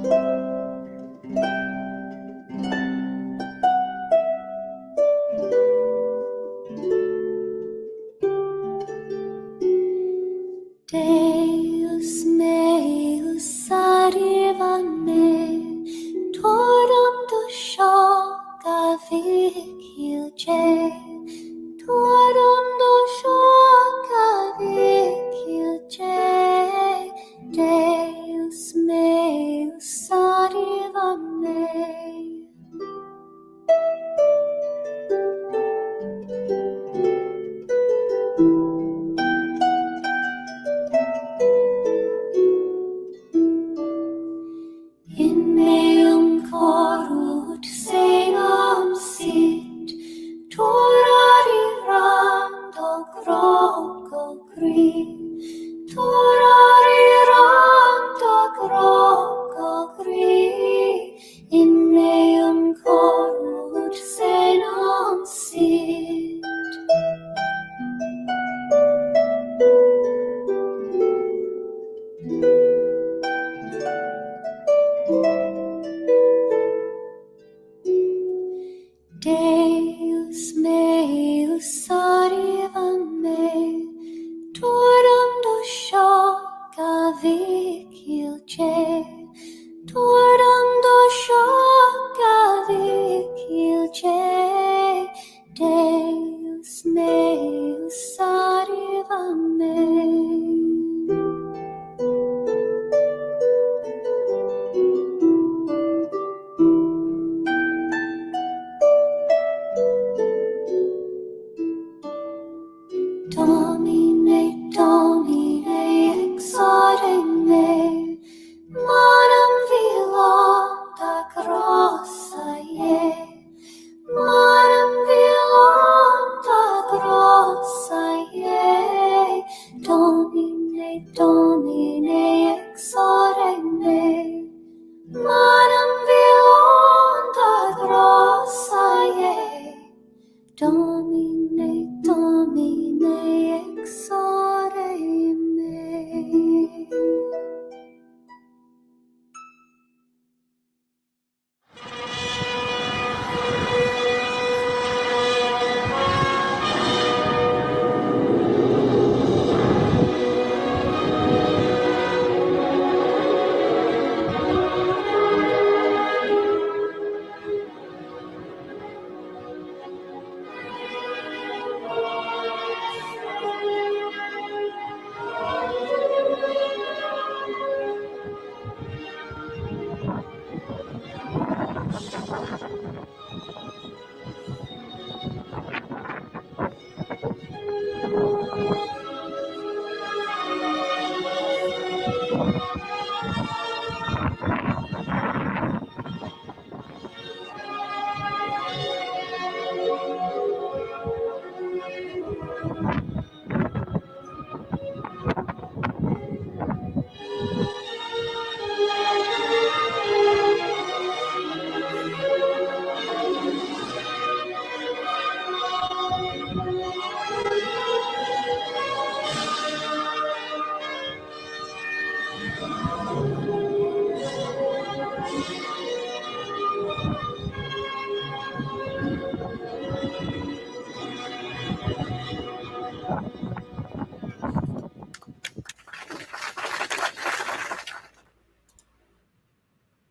Deus meus arriva me, torum do choca vicilce, torum do choca vicilce, Deus meus arriva me. In meum corut senum sit, turari rando groco gri, turari rando groco gri, in meum corut senum sit. Deus meus arriva me, torum do choca vicilce, torum do choca vicilce, Deus meus arriva me. Domine, Domine, exauding me, manum vilata grossa ie, manum vilata grossa ie, Domine, Domine, exauding me, manum vilata grossa ie, Domine, Domine, exaudere me.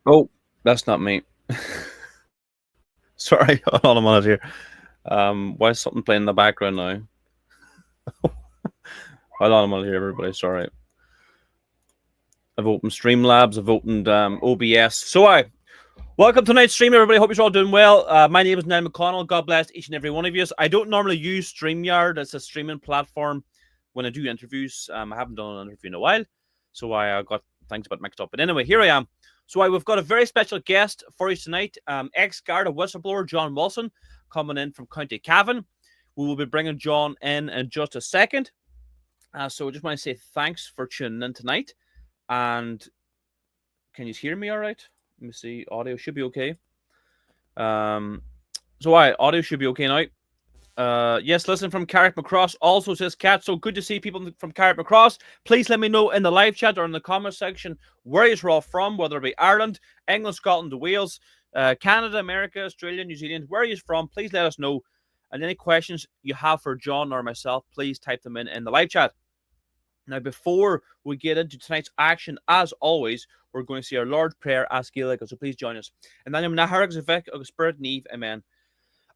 Oh, that's not me. Sorry, hold on a minute here. Why is something playing in the background now? Hold on a minute here, everybody. Sorry. I've opened Streamlabs. I've opened OBS. So welcome to tonight's stream, everybody. Hope you're all doing well. My name is Niall McConnell. God bless each and every one of you. I don't normally use StreamYard as a streaming platform when I do interviews. I haven't done an interview in a while, so I got things a bit mixed up. But anyway, here I am. So we've got a very special guest for you tonight. Ex-Garda whistleblower John Wilson coming in from County Cavan. We will be bringing John in just a second. So I just want to say thanks for tuning in tonight. And can you hear me all right? Let me see. Audio should be okay. Audio should be okay now. Yes, listen from Carrick McCross also says Cat. So good to see people from Carrick McCross. Please let me know in the live chat or in the comment section where you're all from, whether it be Ireland, England, Scotland, Wales, Canada, America, Australia, New Zealand, where you're from. Please let us know. And any questions you have for John or myself, please type them in the live chat. Now, before we get into tonight's action, as always, we're going to see our Lord's Prayer as Gaelic. So please join us. And then I'm Naharag Zavek of Spirit Neve. Amen.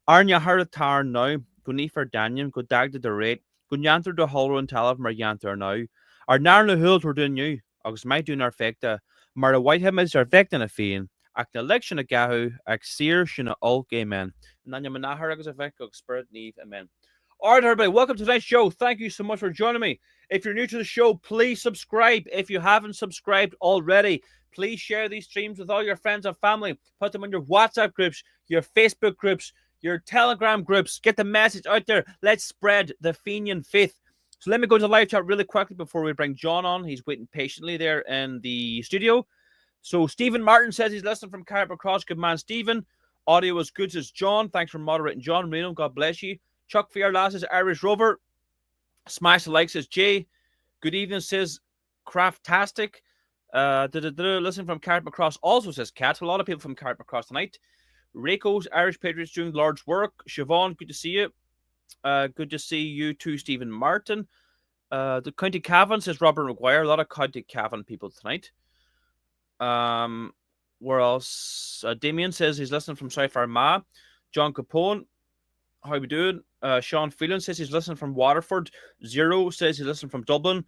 Arnya Haratar now, Gunifer Daniel, go dagda the rate, Gunyanter the hollow and talav mar yanter now. Our Narna Hult were doing you, August might do narfecta, Mara Whitehead is our vectin a fiend, Act election a gahu, Axir shina all gay men. And then Yamanaharag Zavek of Spirit Neve. Amen. All right, everybody, welcome to tonight's show. Thank you so much for joining me. If you're new to the show, please subscribe. If you haven't subscribed already, please share these streams with all your friends and family. Put them in your WhatsApp groups, your Facebook groups, your Telegram groups. Get the message out there. Let's spread the Fenian faith. So let me go to the live chat really quickly before we bring John on. He's waiting patiently there in the studio. So Stephen Martin says he's listening from Carrick Cross. Good man, Stephen. Audio is good, says John. Thanks for moderating, John. Reno, God bless you. Chuck Fairlass says Irish Rover. Smash the like, says Jay. Good evening, says Craftastic. Listen from Carrick Cross also says Cat. A lot of people from Carrick Cross tonight. Rico's Irish Patriots doing large work. Siobhan, good to see you. Good to see you too, Stephen Martin. The County Cavan says Robert McGuire. A lot of County Cavan people tonight. Where else? Damien says he's listening from South Armagh. John Capone, how we doing? Sean Phelan says he's listening from Waterford. Zero says he's listening from Dublin.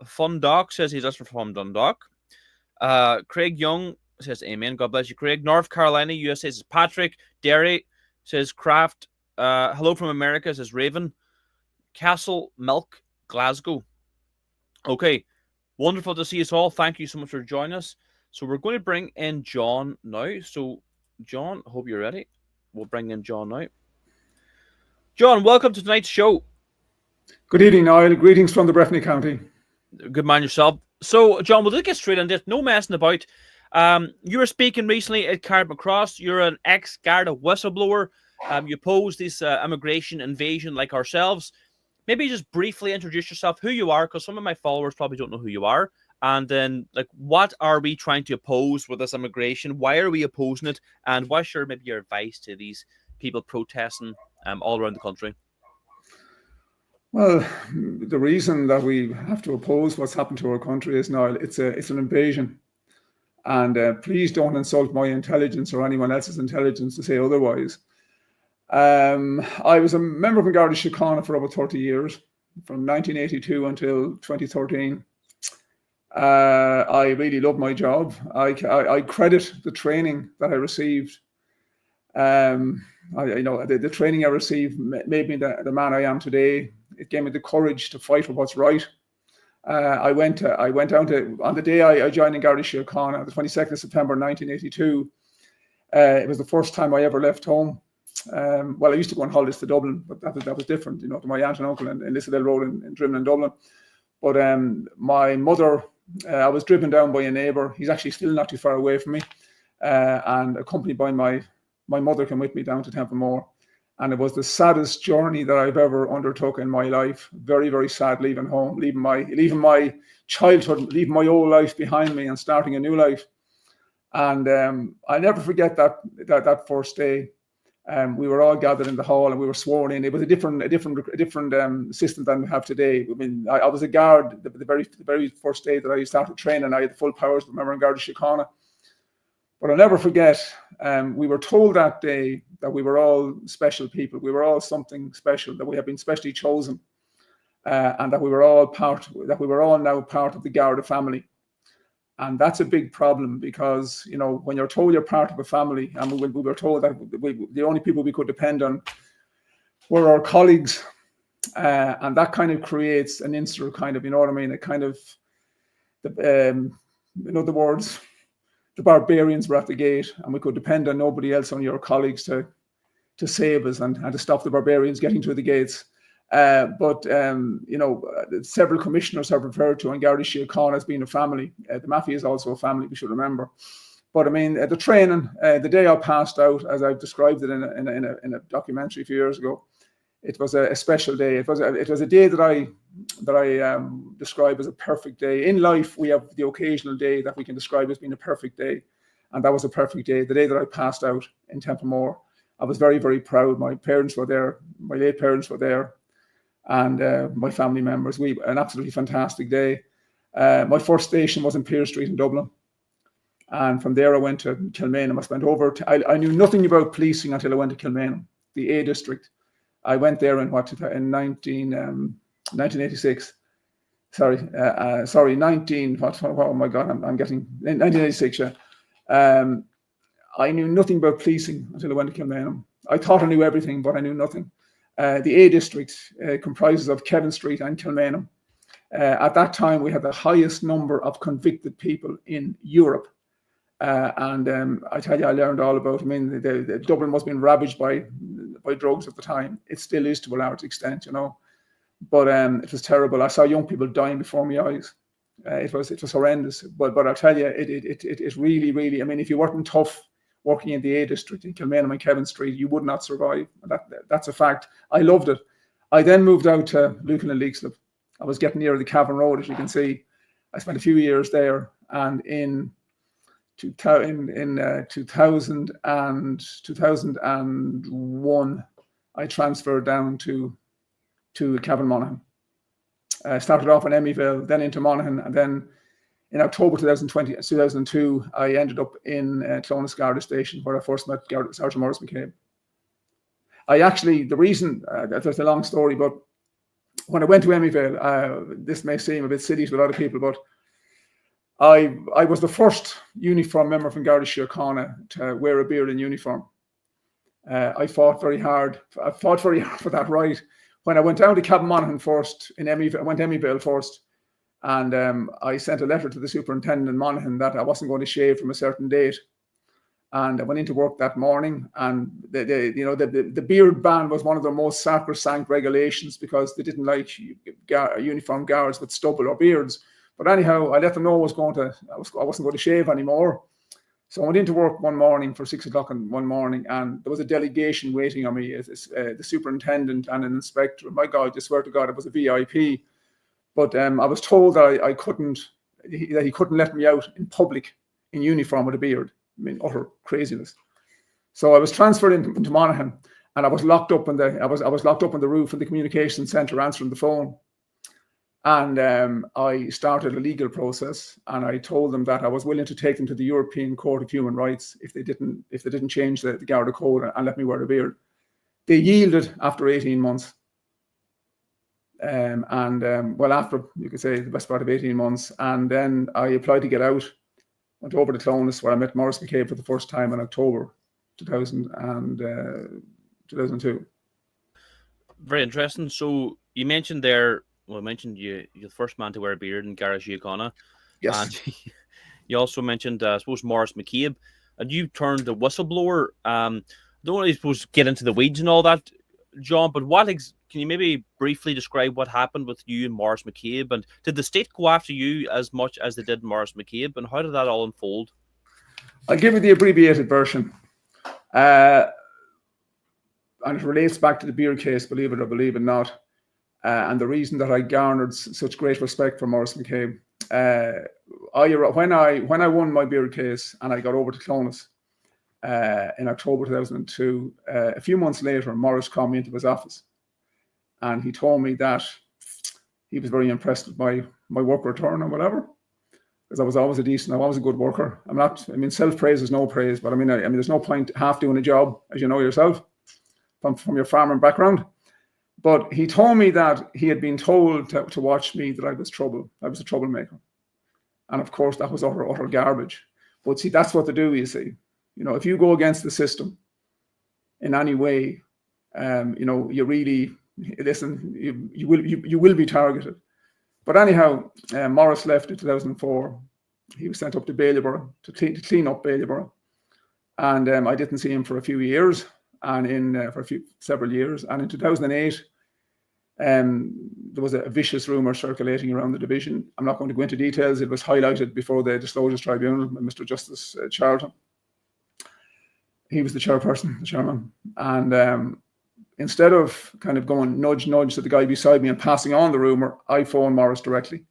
Fun Doc says he's listening from Dundalk. Craig Young says amen. God bless you, Craig. North Carolina, USA says Patrick. Derry says Craft. Hello from America says Raven. Castle Milk, Glasgow. Okay. Wonderful to see us all. Thank you so much for joining us. So we're going to bring in John now. So John, hope you're ready. We'll bring in John now. John, welcome to tonight's show. Good evening, Niall. Greetings from the Breffni County. Good man yourself. So, John, we'll just get straight into this. No messing about. You were speaking recently at Carrick McCross. You're an ex-Garda whistleblower. You oppose this immigration invasion like ourselves. Maybe just briefly introduce yourself, who you are, because some of my followers probably don't know who you are. And then, like, what are we trying to oppose with this immigration? Why are we opposing it? And what's maybe your advice to these people protesting all around the country? Well, the reason that we have to oppose what's happened to our country is, Niall, it's an invasion. And please don't insult my intelligence or anyone else's intelligence to say otherwise. I was a member of Garda Síochána for over 30 years, from 1982 until 2013. I really love my job. I credit the training that I received. The training I received made me the man I am today. It gave me the courage to fight for what's right. I went down to, on the day I joined in Garda Síochána, the 22nd of September 1982. It was the first time I ever left home. Well, I used to go on holidays to Dublin, but that was different, to my aunt and uncle in Lissadale Road in Drimmen, Dublin. But my mother, I was driven down by a neighbour. He's actually still not too far away from me, and accompanied by my mother came with me down to Templemore. And it was the saddest journey that I've ever undertook in my life. Very, very sad leaving home, leaving my childhood, leaving my old life behind me and starting a new life. And I'll never forget that first day. We were all gathered in the hall and we were sworn in. It was a different system than we have today. I mean, I was a guard the very first day that I started training. I had the full powers of a member in Garda Síochána. But I'll never forget, we were told that day that we were all special people. We were all something special, that we had been specially chosen, and that we were all now part of the Garda family. And that's a big problem because, when you're told you're part of a family, and we were told that the only people we could depend on were our colleagues, and that kind of creates an insular kind of, a kind of, in other words, the barbarians were at the gate and we could depend on nobody else, on your colleagues to save us and to stop the barbarians getting through the gates. But several commissioners have referred to Garda Síochána as being a family. The Mafia is also a family, we should remember. But I mean, the training, the day I passed out, as I've described it in a documentary a few years ago, it was a special day. It was a day that I describe as a perfect day. In life, we have the occasional day that we can describe as being a perfect day, and that was a perfect day. The day that I passed out in Templemore, I was very, very proud. My parents were there. My late parents were there, and my family members. An absolutely fantastic day. My first station was in Pearse Street in Dublin. And from there, I went to Kilmainham. I spent I knew nothing about policing until I went to Kilmainham, the A district. I went there in 1986. Sorry, 1986. Yeah. I knew nothing about policing until I went to Kilmainham. I thought I knew everything, but I knew nothing. The A district comprises of Kevin Street and Kilmainham. At that time, we had the highest number of convicted people in Europe. And I tell you, I learned all about. I mean, the Dublin was being ravaged by drugs at the time. It still is to a large extent, you know. But it was terrible. I saw young people dying before my eyes. It was horrendous. But I tell you, it really, really. I mean, if you weren't tough working in the A district in Kilmainham and Kevin Street, you would not survive. That's a fact. I loved it. I then moved out to Lucan and Leixlip. I was getting near the Cavan Road, as you can see. I spent a few years there, and in 2001, I transferred down to Cavan Monaghan. I started off in Emmyville, then into Monaghan, and then in October 2002, I ended up in Clonus Garda Station, where I first met Sergeant Maurice McCabe. The reason, that's a long story, but when I went to Emmyville, this may seem a bit silly to a lot of people, but I was the first uniform member from Garda Síochána to wear a beard in uniform. I fought very hard. I fought very hard for that right. When I went down to Cavan Monaghan first, I went to Emmyville first, and I sent a letter to the superintendent in Monaghan that I wasn't going to shave from a certain date. And I went into work that morning, and the beard ban was one of the most sacrosanct regulations, because they didn't like uniform guards with stubble or beards. But anyhow, I let them know I wasn't going to shave anymore. So I went into work one morning for 6 o'clock one morning, and there was a delegation waiting on me. The superintendent and an inspector. My God, I swear to God, it was a VIP. But I was told that he couldn't let me out in public in uniform with a beard. I mean, utter craziness. So I was transferred into Monaghan, and I was locked up in the roof of the communications centre answering the phone. And I started a legal process, and I told them that I was willing to take them to the European Court of Human Rights if they didn't change the Garda code and let me wear a beard. They yielded after 18 months. After, you could say, the best part of 18 months. And then I applied to get out, went over to Clonus, where I met Maurice McCabe for the first time in October 2002. Very interesting. So you mentioned there, I mentioned you're the first man to wear a beard in Garda Síochána. Yes. And you also mentioned, I suppose, Maurice McCabe, and you turned the whistleblower. Don't really suppose get into the weeds and all that, John, but can you maybe briefly describe what happened with you and Maurice McCabe? And did the state go after you as much as they did Maurice McCabe? And how did that all unfold? I'll give you the abbreviated version. And it relates back to the beard case, believe it or believe it not. And the reason that I garnered such great respect for Maurice McCabe. When I won my beard case and I got over to Clonus in October 2002, a few months later, Maurice called me into his office, and he told me that he was very impressed with my work return or whatever, because I was always a good worker. Self-praise is no praise, but there's no point half doing a job, as you know yourself, from your farming background. But he told me that he had been told to watch me, that I was a troublemaker. And of course, that was utter garbage. But see, that's what they do, you see. You know, if you go against the system in any way, you really, listen, you will be targeted. But anyhow, Maurice left in 2004. He was sent up to Bailieborough to clean up Bailieborough. And I didn't see him for a few years. And several years, and in 2008, there was a vicious rumor circulating around the division. I'm not going to go into details. It was highlighted before the Disclosures Tribunal by Mr. Justice Charlton. He was the chairman, and instead of kind of going nudge, nudge to the guy beside me and passing on the rumor, I phoned Morris directly.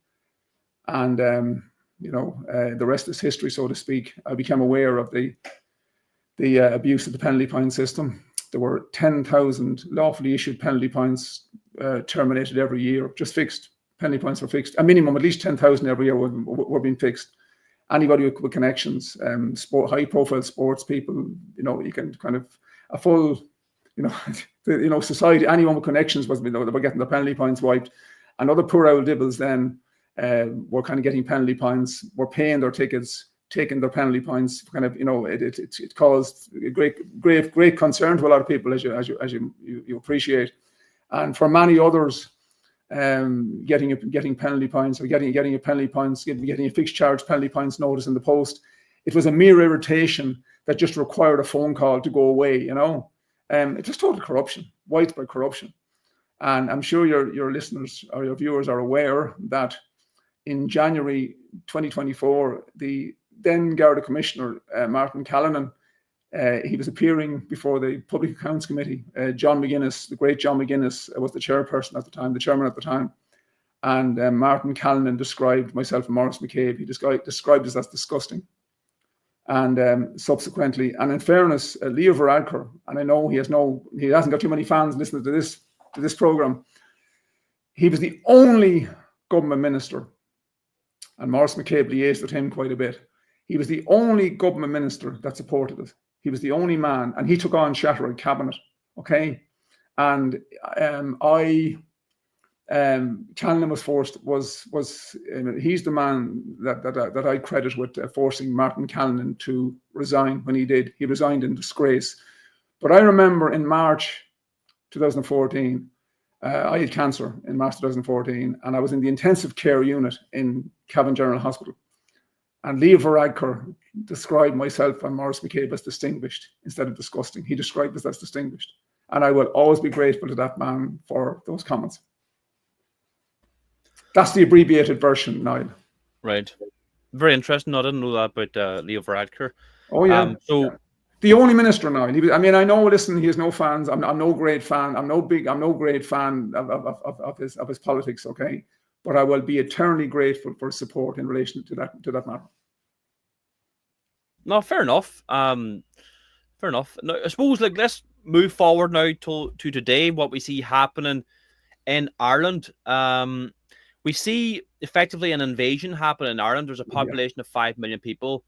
And, the rest is history, so to speak. I became aware of the abuse of the penalty point system. There were 10,000 lawfully issued penalty points terminated every year, just fixed. Penalty points were fixed. A minimum, at least 10,000 every year were being fixed. Anybody with connections, high-profile sports people, you can kind of a full, society. Anyone with connections they were getting the penalty points wiped, and other poor old dibbles then were kind of getting penalty points, were paying their tickets, taking their penalty points. Kind of, it caused great concern to a lot of people, as you appreciate, and for many others. Getting penalty points or getting a penalty points, getting a fixed charge penalty points notice in the post. It was a mere irritation that just required a phone call to go away. It's just total corruption, widespread corruption. And I'm sure your listeners or your viewers are aware that in January 2024, the then Garda Commissioner Martin Callanan, he was appearing before the Public Accounts Committee. John McGuinness, the great John McGuinness, was the chairman at the time. And Martin Callanan described myself and Maurice McCabe. He described us as disgusting. And subsequently, and in fairness, Leo Varadkar, and I know he hasn't got too many fans listening to this program. He was the only government minister, and Maurice McCabe liaised with him quite a bit. He was the only government minister that supported it. He was the only man, and he took on Shattered cabinet. Okay, and Callanan he's the man that I credit with forcing Martin Callanan to resign when he did. He resigned in disgrace. But I remember in March 2014, I had cancer in March 2014, and I was in the intensive care unit in Cavan General Hospital. And Leo Varadkar described myself and Maurice McCabe as distinguished instead of disgusting. He described us as distinguished. And I will always be grateful to that man for those comments. That's the abbreviated version, Niall. Right. Very interesting. I didn't know that about Leo Varadkar. Oh, yeah. Yeah. The only minister, Niall. I know, listen, he has no fans. I'm no great fan. I'm no great fan of his politics, okay? But I will be eternally grateful for support in relation to that matter. No, fair enough. Fair enough. Now, I suppose, let's move forward now to today, what we see happening in Ireland. We see effectively an invasion happen in Ireland. There's a population of 5 million people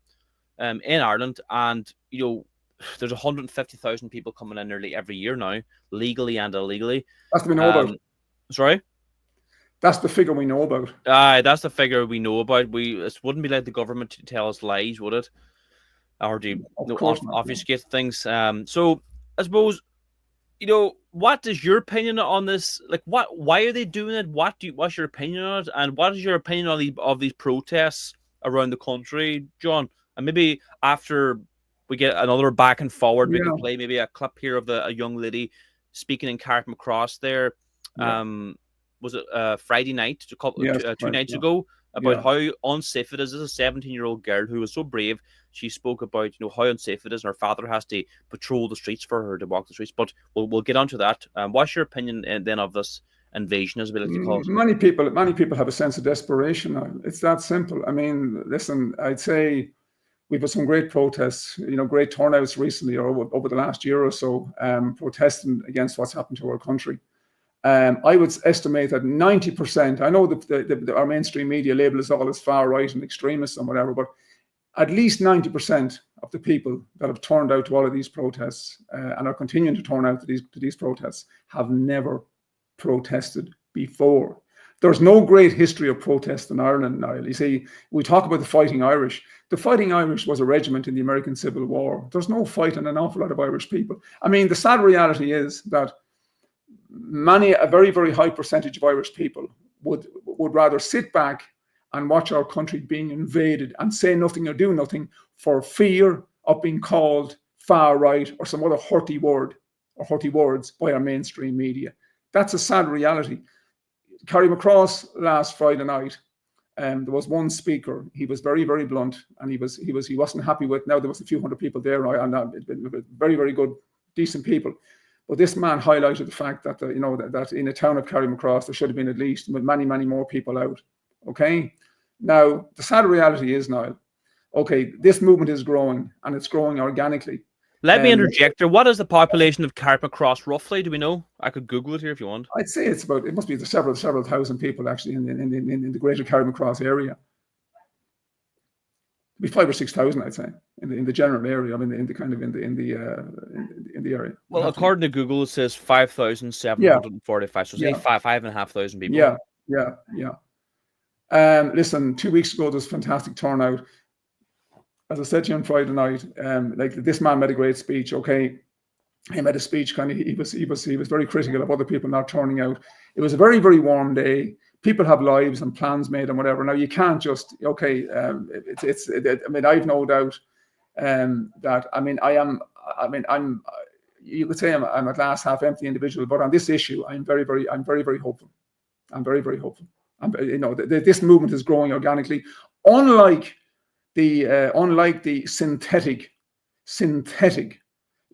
in Ireland, and there's 150,000 people coming in nearly every year now, legally and illegally. That's what we know about. Sorry? That's the figure we know about. That's the figure we know about. It wouldn't be like the government to tell us lies, would it? Or do obfuscate things? So I suppose, what is your opinion on this? Why are they doing it? What's your opinion on it? And what is your opinion of these protests around the country, John? And maybe after we get another back and forward, we can play maybe a clip here of a young lady speaking in Carrickmacross there. Yeah. Was it Friday night, two nights ago, about how unsafe it is. This is a 17-year-old girl who was so brave. She spoke about how unsafe it is, and her father has to patrol the streets for her to walk the streets. But we'll get onto that. What's your opinion then of this invasion, as we like to call it? Many people have a sense of desperation now. It's that simple. I mean, listen, I'd say we've had some great protests, great turnouts recently or over the last year or so, protesting against what's happened to our country. I would estimate that 90%, I know that our mainstream media label is all as far right and extremists and whatever, but at least 90% of the people that have turned out to all of these protests and are continuing to turn out to these protests have never protested before. There's no great history of protest in Ireland, Niall. You see, we talk about the Fighting Irish. The Fighting Irish was a regiment in the American Civil War. There's no fighting an awful lot of Irish people. I mean, the sad reality is that a very, very high percentage of Irish people would rather sit back and watch our country being invaded and say nothing or do nothing for fear of being called far right or some other hurty word or hurty words by our mainstream media. That's a sad reality. Carrickmacross last Friday night, there was one speaker. He was very, very blunt, and he wasn't happy with. Now there was a few hundred people there, and very, very good, decent people. But this man highlighted the fact that, that in the town of Carrymacross, there should have been at least many, many more people out. Okay. Now, the sad reality is, Niall, okay, this movement is growing, and it's growing organically. Let me interject there. What is the population of Carrymacross roughly? Do we know? I could Google it here if you want. I'd say it must be several thousand people actually in the greater Carrymacross area. Be 5,000 or 6,000, I'd say, in the general area. I mean, in the area. Well, according to Google, it says 5,745. So say 5,500 people. Yeah. Listen, 2 weeks ago, there was fantastic turnout. As I said to you on Friday night, like this man made a great speech. Okay, he made a speech. He was very critical of other people not turning out. It was a very, very warm day. People have lives and plans made and whatever. Now you can't just I mean, I've no doubt that you could say I'm a glass half empty individual, but on this issue, I'm very, very hopeful. I'm very, very hopeful. This movement is growing organically, unlike the synthetic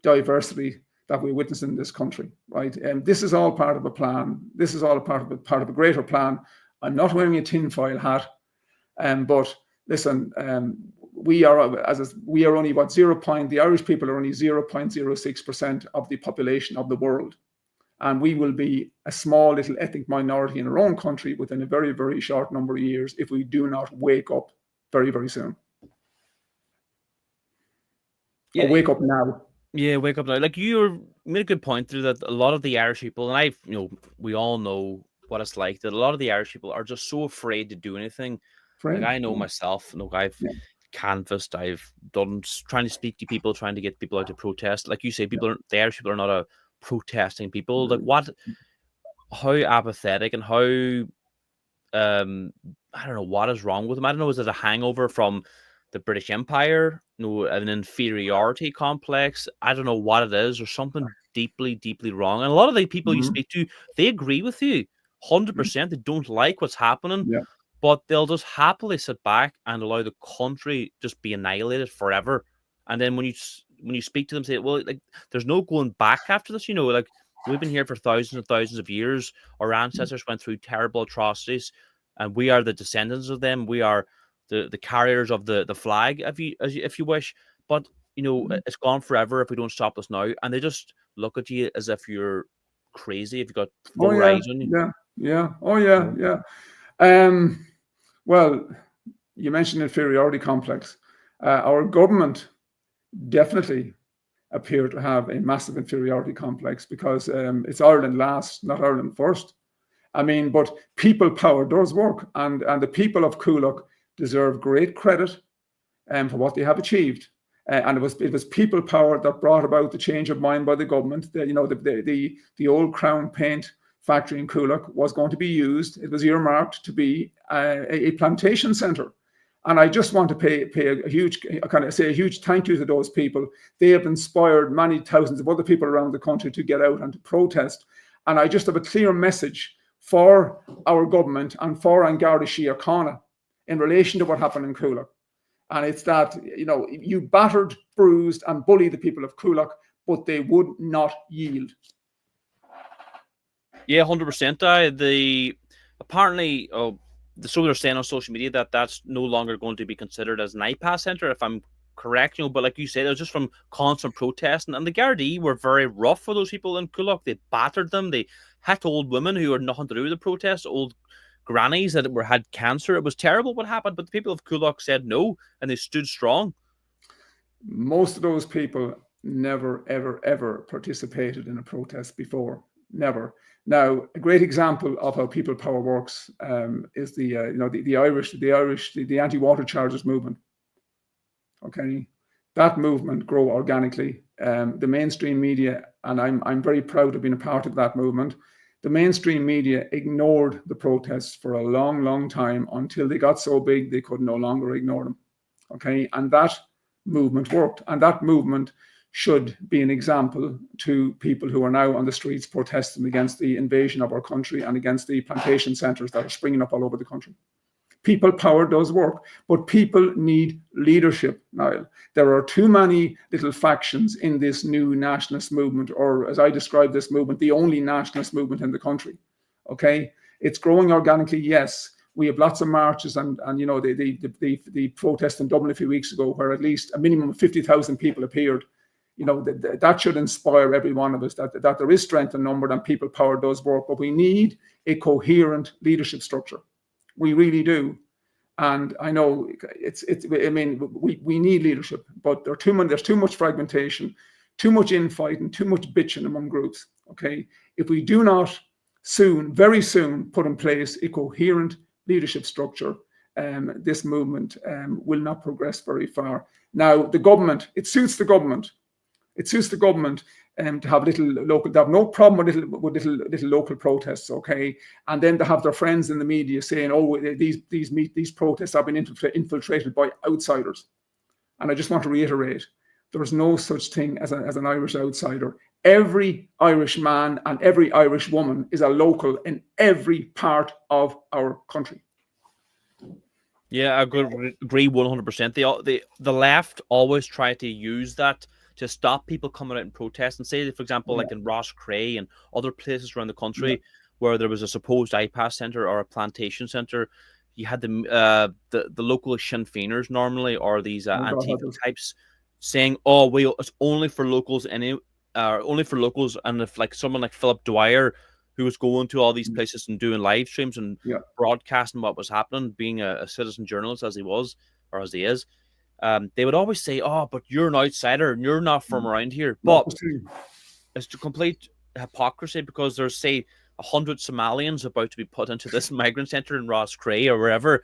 diversity that we witness in this country, right? And this is all part of a plan. This is all part of a greater plan. I'm not wearing a tinfoil hat, but listen, we are only the Irish people are only 0.06% of the population of the world, and we will be a small little ethnic minority in our own country within a very, very short number of years if we do not wake up very, very soon. Yeah, wake up now. Yeah, wake up now. Like you made a good point there that a lot of the Irish people, and we all know what it's like, that a lot of the Irish people are just so afraid to do anything. Like I know myself. Look, I've canvassed, I've done trying to speak to people, trying to get people out to protest. Like you say, the Irish people are not a protesting people. Like how apathetic and how I don't know what is wrong with them. I don't know, is it a hangover from the British Empire? An inferiority complex? I don't know what it is. There's something deeply, deeply wrong. And a lot of the people you speak to, they agree with you 100%. They don't like what's happening, but they'll just happily sit back and allow the country just be annihilated forever. And then when you speak to them, say, well, like there's no going back after this. Like we've been here for thousands and thousands of years. Our ancestors went through terrible atrocities, and we are the descendants of them. We are the carriers of the flag, if you wish, but it's gone forever if we don't stop this now. And they just look at you as if you're crazy, if you've got full eyes on you. Well, you mentioned inferiority complex. Our government definitely appear to have a massive inferiority complex because it's Ireland last, not Ireland first. I mean, but people power does work, and the people of Coolock deserve great credit for what they have achieved. And it was people power that brought about the change of mind by the government. The old Crown Paint factory in Coolock was going to be used. It was earmarked to be a plantation centre. And I just want to pay a huge thank you to those people. They have inspired many thousands of other people around the country to get out and to protest. And I just have a clear message for our government and for Garda Síochána in relation to what happened in Coolock. And it's that, you battered, bruised and bullied the people of Coolock, but they would not yield. Yeah, 100%. Apparently, so they're saying on social media that that's no longer going to be considered as an IPAS centre, if I'm correct, but like you said, it was just from constant protesting. And the Gardaí were very rough for those people in Coolock. They battered them. They hit old women who had nothing to do with the protest, old grannies that had cancer. It was terrible what happened, but the people of Coolock said no, and they stood strong. Most of those people never, ever, ever participated in a protest before. Never. Now, a great example of how people power works is the anti-water charges movement. Okay, that movement grew organically. The mainstream media, and I'm very proud of being a part of that movement. The mainstream media ignored the protests for a long, long time until they got so big they could no longer ignore them. Okay, and that movement worked, and that movement should be an example to people who are now on the streets protesting against the invasion of our country and against the plantation centres that are springing up all over the country. People power does work, but people need leadership, Niall. There are too many little factions in this new nationalist movement, or as I describe this movement, the only nationalist movement in the country. Okay, it's growing organically, yes. We have lots of marches, and you know, the protest in Dublin a few weeks ago, where at least a minimum of 50,000 people appeared. You know, that should inspire every one of us that there is strength in number and people power does work, but we need a coherent leadership structure. We really do. And I know I mean, we need leadership, but there's too much fragmentation, too much infighting, too much bitching among groups. Okay. If we do not very soon put in place a coherent leadership structure, this movement will not progress very far. Now, the government, it suits the government to have they have no problem with little local protests, okay, and then to have their friends in the media saying, oh, these protests have been infiltrated by outsiders. And I just want to reiterate, there is no such thing as an Irish outsider. Every Irish man and every Irish woman is a local in every part of our country. Yeah, I agree 100%. The left always try to use that to stop people coming out and protest, and say, for example, like in Rosscray and other places around the country where there was a supposed IPAS centre or a plantation centre, you had the local Sinn Féiners normally, or these Antifa types, saying, "Oh, well, it's only for locals, only for locals." And if like someone like Philip Dwyer, who was going to all these places and doing live streams and broadcasting what was happening, being a citizen journalist as he was, or as he is, they would always say, "Oh, but you're an outsider and you're not from around here." But it's a complete hypocrisy, because there's, say, 100 Somalians about to be put into this migrant centre in Rosscray or wherever.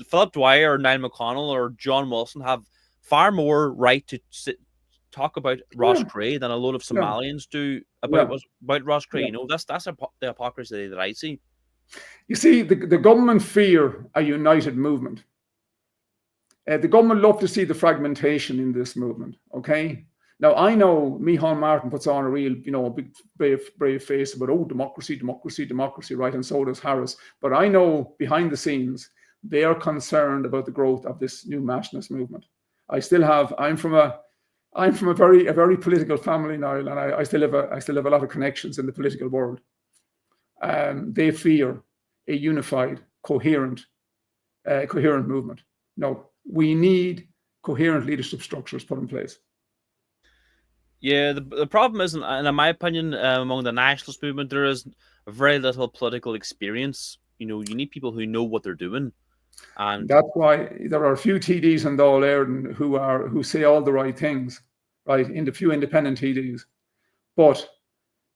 Philip Dwyer or Niall McConnell or John Wilson have far more right to talk about Rosscray than a load of Somalians do about Rosscray. You know, that's the hypocrisy that I see. You see, the government fear a united movement. The government love to see the fragmentation in this movement. Okay. Now, I know Micheál Martin puts on a real, a big brave face about, oh, democracy, right? And so does Harris. But I know behind the scenes, they are concerned about the growth of this new nationalist movement. I'm from a very political family now, and I still have a lot of connections in the political world. They fear a unified, coherent movement. No, we need coherent leadership structures put in place. Yeah, the problem is, and in my opinion, among the nationalist movement, there is very little political experience. You know, you need people who know what they're doing, and that's why there are a few TDs in Dáil Éireann who say all the right things, right? In the few independent TDs, but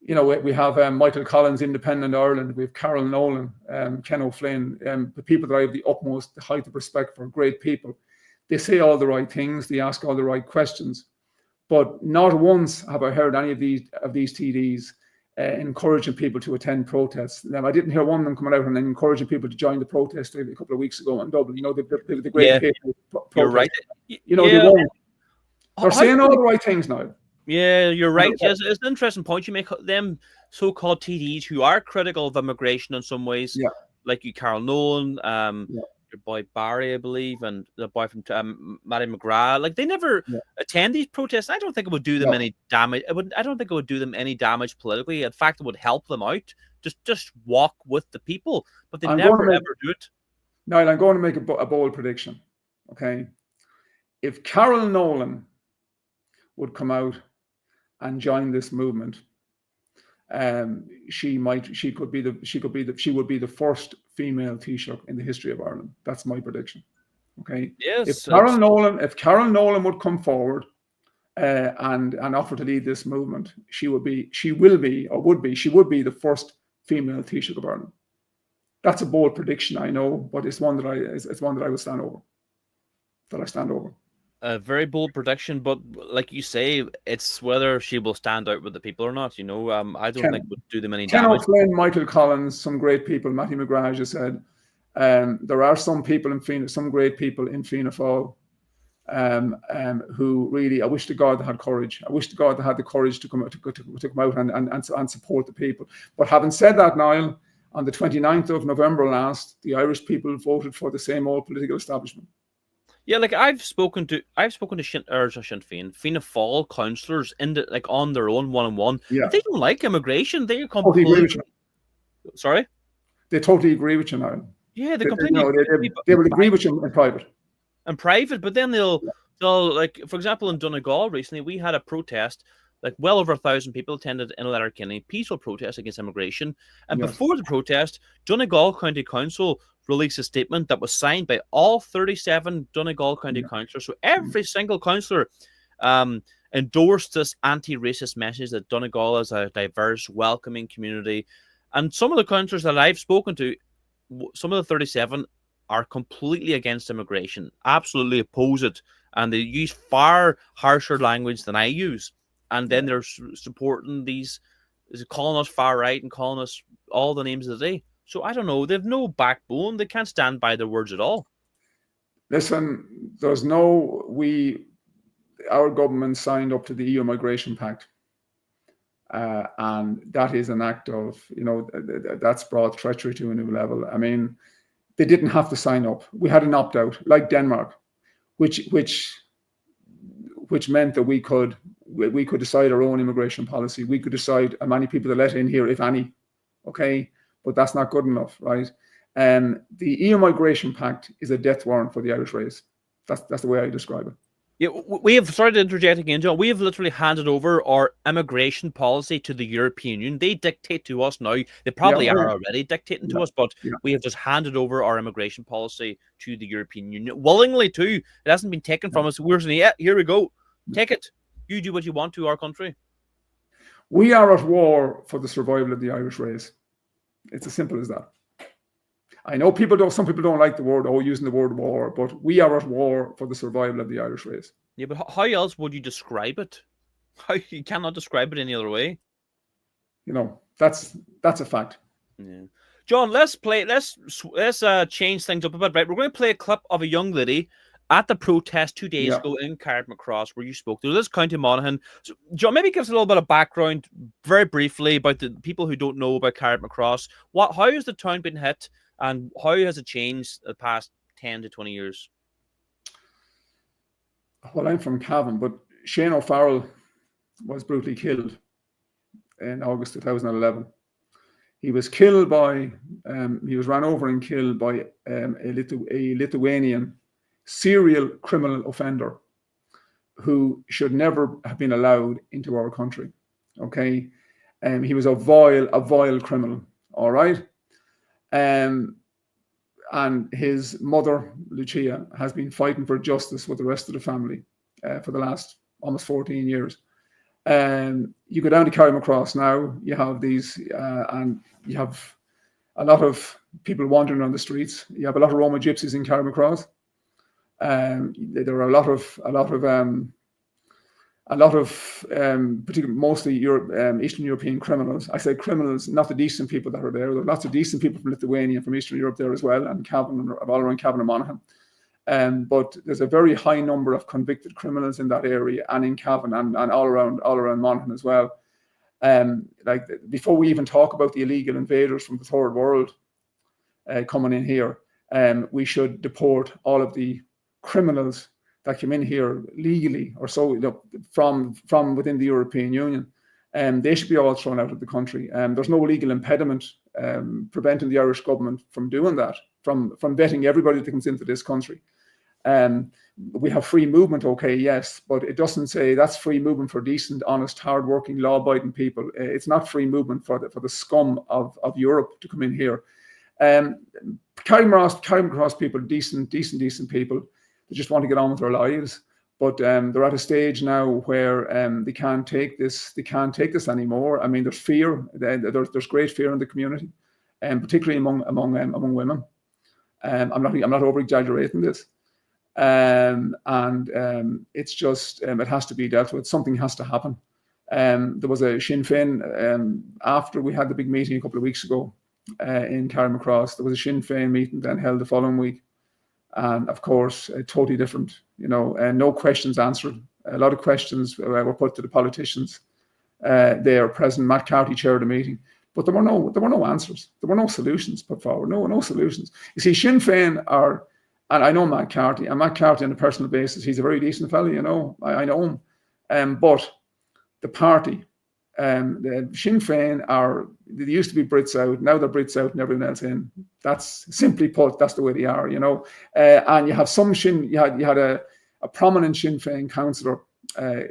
you know, we have Michael Collins, Independent Ireland. We have Carol Nolan, Ken O'Flynn, the people that I have the utmost height of respect for. Great people. They say all the right things. They ask all the right questions. But not once have I heard any of these TDs encouraging people to attend protests. Now, I didn't hear one of them coming out and encouraging people to join the protest a couple of weeks ago in Dublin. You know, the great protest. You're right. You know, they won't. They're saying all the right things now. Yeah, you're right. Yes, it's an interesting point you make. Them so-called TDs who are critical of immigration in some ways, like you, Carol Nolan, your boy Barry, I believe, and the boy from Matty McGrath, like they never attend these protests. I don't think it would do them any damage. I don't think it would do them any damage politically. In fact, it would help them out. Just walk with the people, but they never ever do it. Niall, I'm going to make a bold prediction. Okay, if Carol Nolan would come out and join this movement, she would be the first female Taoiseach in the history of Ireland. That's my prediction. Okay. Yes. If Carol Nolan would come forward and offer to lead this movement, she would be the first female Taoiseach of Ireland. That's a bold prediction, I know, but it's one that I will stand over. That I stand over. A very bold prediction, but like you say, it's whether she will stand out with the people or not. You know, I don't think it would do them any damage. Ken O'Flynn, Michael Collins, some great people. Matty McGrath just said there are some people in Fianna, some great people in Fianna Fáil, who really, I wish to God they had courage. I wish to God they had the courage to come out and support the people. But having said that, Niall, On the 29th of November last, the Irish people voted for the same old political establishment. Yeah, like I've spoken to Sinn Féin, Fianna Fáil councillors on their own one-on-one. Yeah. They don't like immigration. They're Totally agree with completely you. sorry. They totally agree with you now. Yeah, they completely they will agree with you in private. In private, but then they'll like, for example, in Donegal recently, we had a protest. Like well over 1,000 people attended in Letterkenny, peaceful protest against immigration. And before the protest, Donegal County Council released a statement that was signed by all 37 Donegal County councillors. So every single councillor endorsed this anti-racist message that Donegal is a diverse, welcoming community. And some of the councillors that I've spoken to, some of the 37 are completely against immigration, absolutely oppose it. And they use far harsher language than I use. And then they're supporting these, calling us far right and calling us all the names of the day. So I don't know. They have no backbone. They can't stand by their words at all. Listen, our government signed up to the EU Migration Pact. And that is an act of, that's brought treachery to a new level. I mean, they didn't have to sign up. We had an opt-out, like Denmark, which meant that we could decide our own immigration policy. We could decide how many people to let in here, if any. Okay, but that's not good enough, right? The EU Migration Pact is a death warrant for the Irish race. That's the way I describe it. Yeah, we have started interjecting again, John. We have literally handed over our immigration policy to the European Union. They dictate to us now. They probably are already dictating to us, but we have just handed over our immigration policy to the European Union willingly too. It hasn't been taken from us. We're saying, here we go, take it. You do what you want to our country. We are at war for the survival of the Irish race. It's as simple as that. I know some people don't like the word, using the word war, but we are at war for the survival of the Irish race. Yeah, but how else would you describe it? You cannot describe it any other way. That's a fact. Yeah. John, let's change things up a bit, right? We're going to play a clip of a young lady at the protest 2 days ago in Carrickmacross, where you spoke to. This is County Monaghan. So, John, maybe give us a little bit of background, very briefly, about the people who don't know about Carrickmacross. How has the town been hit, and how has it changed the past 10 to 20 years? Well, I'm from Cavan, but Shaneo Farrell was brutally killed in August 2011. He was killed by, he was ran over and killed by a Lithuanian serial criminal offender who should never have been allowed into our country. Okay, he was a vile criminal. All right, and his mother Lucia has been fighting for justice with the rest of the family for the last almost 14 years. You go down to Carrickmacross now. You have these, and you have a lot of people wandering on the streets. You have a lot of Roma Gypsies in Carrickmacross. There are a lot of particularly mostly Eastern European criminals. I say criminals, not the decent people that are there. There are lots of decent people from Lithuania and from Eastern Europe there as well, and Cavan, all around Cavan and Monaghan. But there's a very high number of convicted criminals in that area and in Cavan and all around Monaghan as well. Like before we even talk about the illegal invaders from the third world coming in here, we should deport all of the criminals that came in here legally or so, from within the European Union. They should be all thrown out of the country. There's no legal impediment preventing the Irish government from doing that, from vetting everybody that comes into this country. We have free movement, okay, yes, but it doesn't say that's free movement for decent, honest, hard-working, law-abiding people. It's not free movement for the scum of Europe to come in here. Carrickmacross people, decent people. They just want to get on with their lives, but they're at a stage now where they can't take this. They can't take this anymore. I mean, there's fear. There's great fear in the community, and particularly among women. I'm not over exaggerating this, and it's just it has to be dealt with. Something has to happen. There was a Sinn Féin after we had the big meeting a couple of weeks ago in Carrickmacross. There was a Sinn Féin meeting then held the following week. And of course, totally different, and no questions answered. A lot of questions were put to the politicians there present. Matt Carty chaired the meeting, But there were no answers. There were no solutions put forward. No solutions. You see, Sinn Féin are, and I know Matt Carthy, and Matt Carthy on a personal basis, he's a very decent fellow, you know. I know him. But the party, the Sinn Féin they used to be Brits out, now they're Brits out and everyone else in. That's simply put, that's the way they are, you know. And you have you had a prominent Sinn Féin councillor.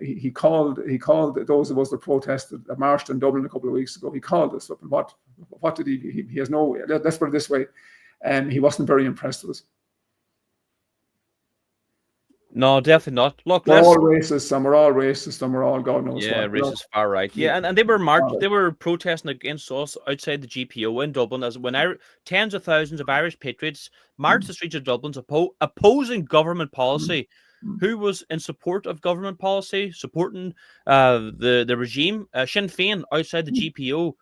He called those of us that protested, that marched in Dublin a couple of weeks ago. He called us up, and what did he has no, let's put it this way, he wasn't very impressed with us. No, definitely not. Look, we're all racist, and we're all God knows what. Yeah, racist, far right. Yeah, and they were they were protesting against us outside the GPO in Dublin, as when tens of thousands of Irish patriots marched the streets of Dublin opposing government policy. Who was in support of government policy, supporting the regime? Sinn Féin outside the GPO,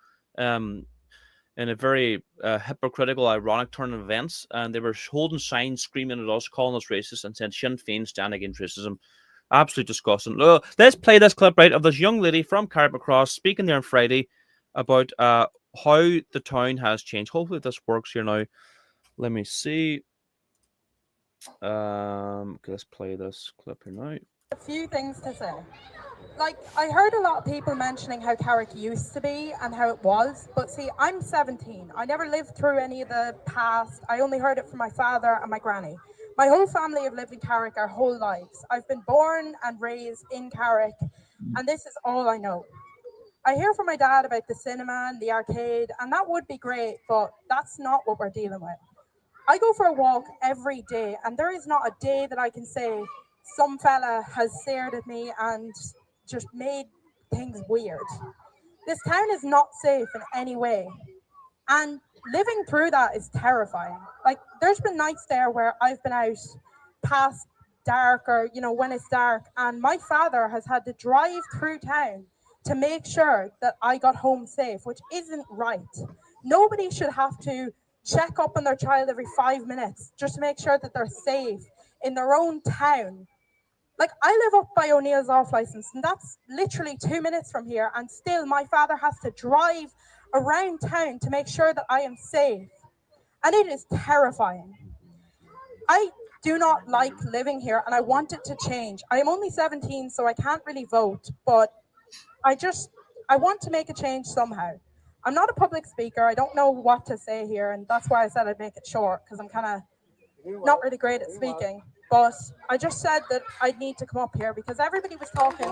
in a very hypocritical, ironic turn of events, and they were holding signs, screaming at us, calling us racist, and saying Sinn Féin stand against racism. Absolutely disgusting. Let's play this clip right of this young lady from Carrickmacross speaking there on Friday about how the town has changed. Hopefully this works here now. Let me see. Let's play this clip here now. A few things to say. Like, I heard a lot of people mentioning how Carrick used to be and how it was, but see, I'm 17. I never lived through any of the past. I only heard it from my father and my granny. My whole family have lived in Carrick our whole lives. I've been born and raised in Carrick, and this is all I know. I hear from my dad about the cinema and the arcade, and that would be great, but that's not what we're dealing with. I go for a walk every day, and there is not a day that I can say some fella has stared at me and just made things weird. This town is not safe in any way, and living through that is terrifying. Like, there's been nights there where I've been out past dark, or when it's dark, and my father has had to drive through town to make sure that I got home safe, which isn't right. Nobody should have to check up on their child every 5 minutes just to make sure that they're safe in their own town. Like, I live up by O'Neill's off license, and that's literally 2 minutes from here, and still my father has to drive around town to make sure that I am safe. And it is terrifying. I do not like living here, and I want it to change. I am only 17, so I can't really vote, but I want to make a change somehow. I'm not a public speaker. I don't know what to say here, and that's why I said I'd make it short, because I'm kind of not really great at speaking. But I just said that I'd need to come up here because everybody was talking.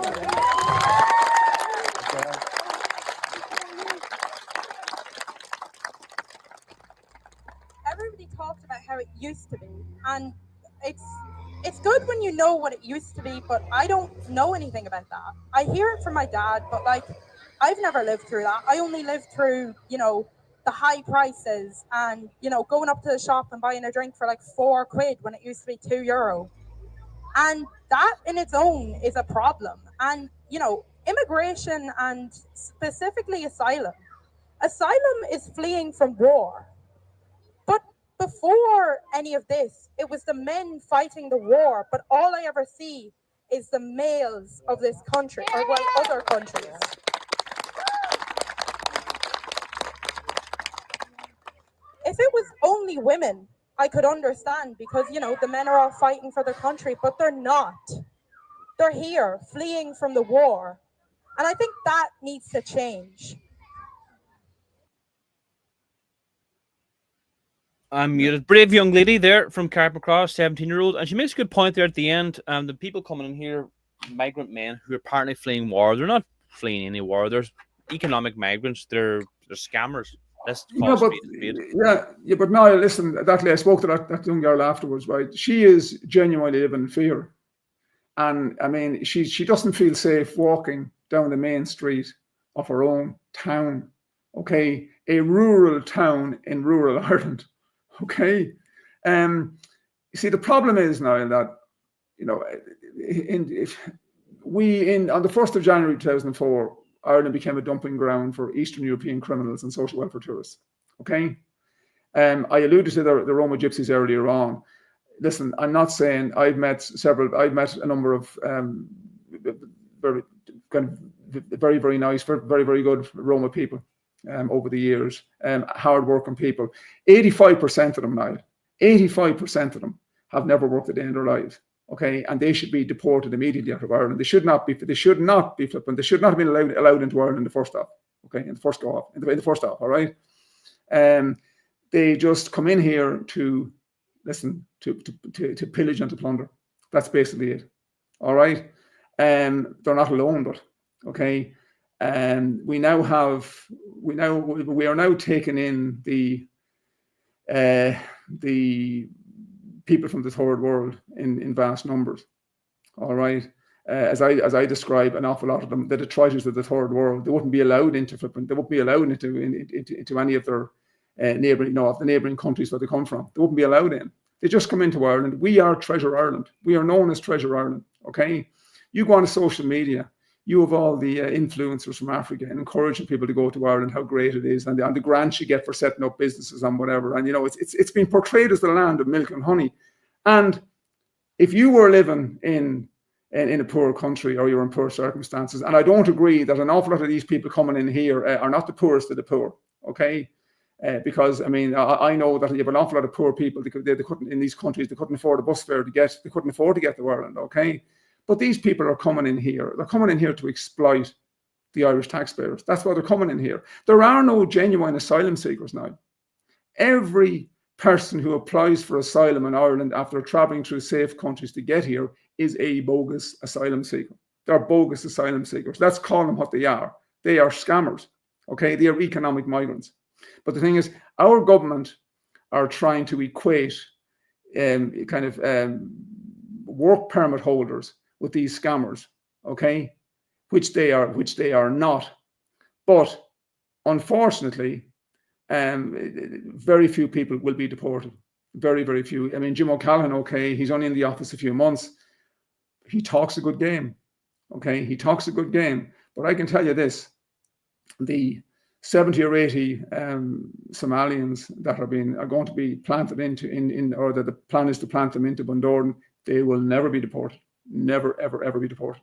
Everybody talked about how it used to be, and it's good when you know what it used to be, but I don't know anything about that. I hear it from my dad, but like, I've never lived through that. I only lived through, the high prices and, going up to the shop and buying a drink for like £4 when it used to be €2. And that in its own is a problem. And, immigration and specifically asylum. Asylum is fleeing from war. But before any of this, it was the men fighting the war. But all I ever see is the males of this country, or other countries. If it was only women, I could understand because, the men are all fighting for their country, but they're not. They're here fleeing from the war. And I think that needs to change. I'm muted. Brave young lady there from Carrickmacross, 17-year-old, and she makes a good point there at the end. The people coming in here, migrant men who are apparently fleeing war, they're not fleeing any war. They're economic migrants. They're scammers. But now listen, I spoke to that young girl afterwards, right? She is genuinely living in fear. And I mean, she doesn't feel safe walking down the main street of her own town, okay? A rural town in rural Ireland, okay? You see, the problem is now that, on the 1st of January 2004, Ireland became a dumping ground for Eastern European criminals and social welfare tourists. Okay, I alluded to the Roma Gypsies earlier on. Listen, I'm not saying I've met a number of very, very nice, very, very good Roma people. over the years, hard-working people. 85% of them now, 85% of them have never worked a day in their lives. Okay, and they should be deported immediately out of Ireland. They should not be flipping. They should not have been allowed into Ireland in the first stop. Okay, in the first stop. All right. They just come in here to pillage and to plunder. That's basically it. All right. They're not alone, but okay. We are now taking in the people from the third world in vast numbers. All right. As I describe, an awful lot of them, the detritus of the third world, they wouldn't be allowed into flipping. They wouldn't be allowed into any of their neighbouring, of the neighbouring countries where they come from. They wouldn't be allowed in. They just come into Ireland. We are Treasure Ireland. We are known as Treasure Ireland. Okay. You go on to social media. You have all the influencers from Africa and encouraging people to go to Ireland, how great it is, and the grants you get for setting up businesses and whatever. And it's been portrayed as the land of milk and honey. And if you were living in a poor country or you're in poor circumstances, and I don't agree that an awful lot of these people coming in here are not the poorest of the poor. Okay. Because I know that you have an awful lot of poor people. They couldn't, in these countries, they couldn't afford a bus fare they couldn't afford to get to Ireland. Okay. But these people are coming in here. They're coming in here to exploit the Irish taxpayers. That's why they're coming in here. There are no genuine asylum seekers now. Every person who applies for asylum in Ireland after traveling through safe countries to get here is a bogus asylum seeker. They're bogus asylum seekers. Let's call them what they are. They are scammers. Okay, they are economic migrants. But the thing is, our government are trying to equate work permit holders with these scammers, okay, which they are not. But unfortunately, very few people will be deported. Very, very few. I mean, Jim O'Callaghan, okay, he's only in the office a few months. He talks a good game, okay? He talks a good game. But I can tell you this, the 70 or 80 Somalians that are going to be planted or that the plan is to plant them into Bundoran, they will never be deported. Never, ever, ever be deported.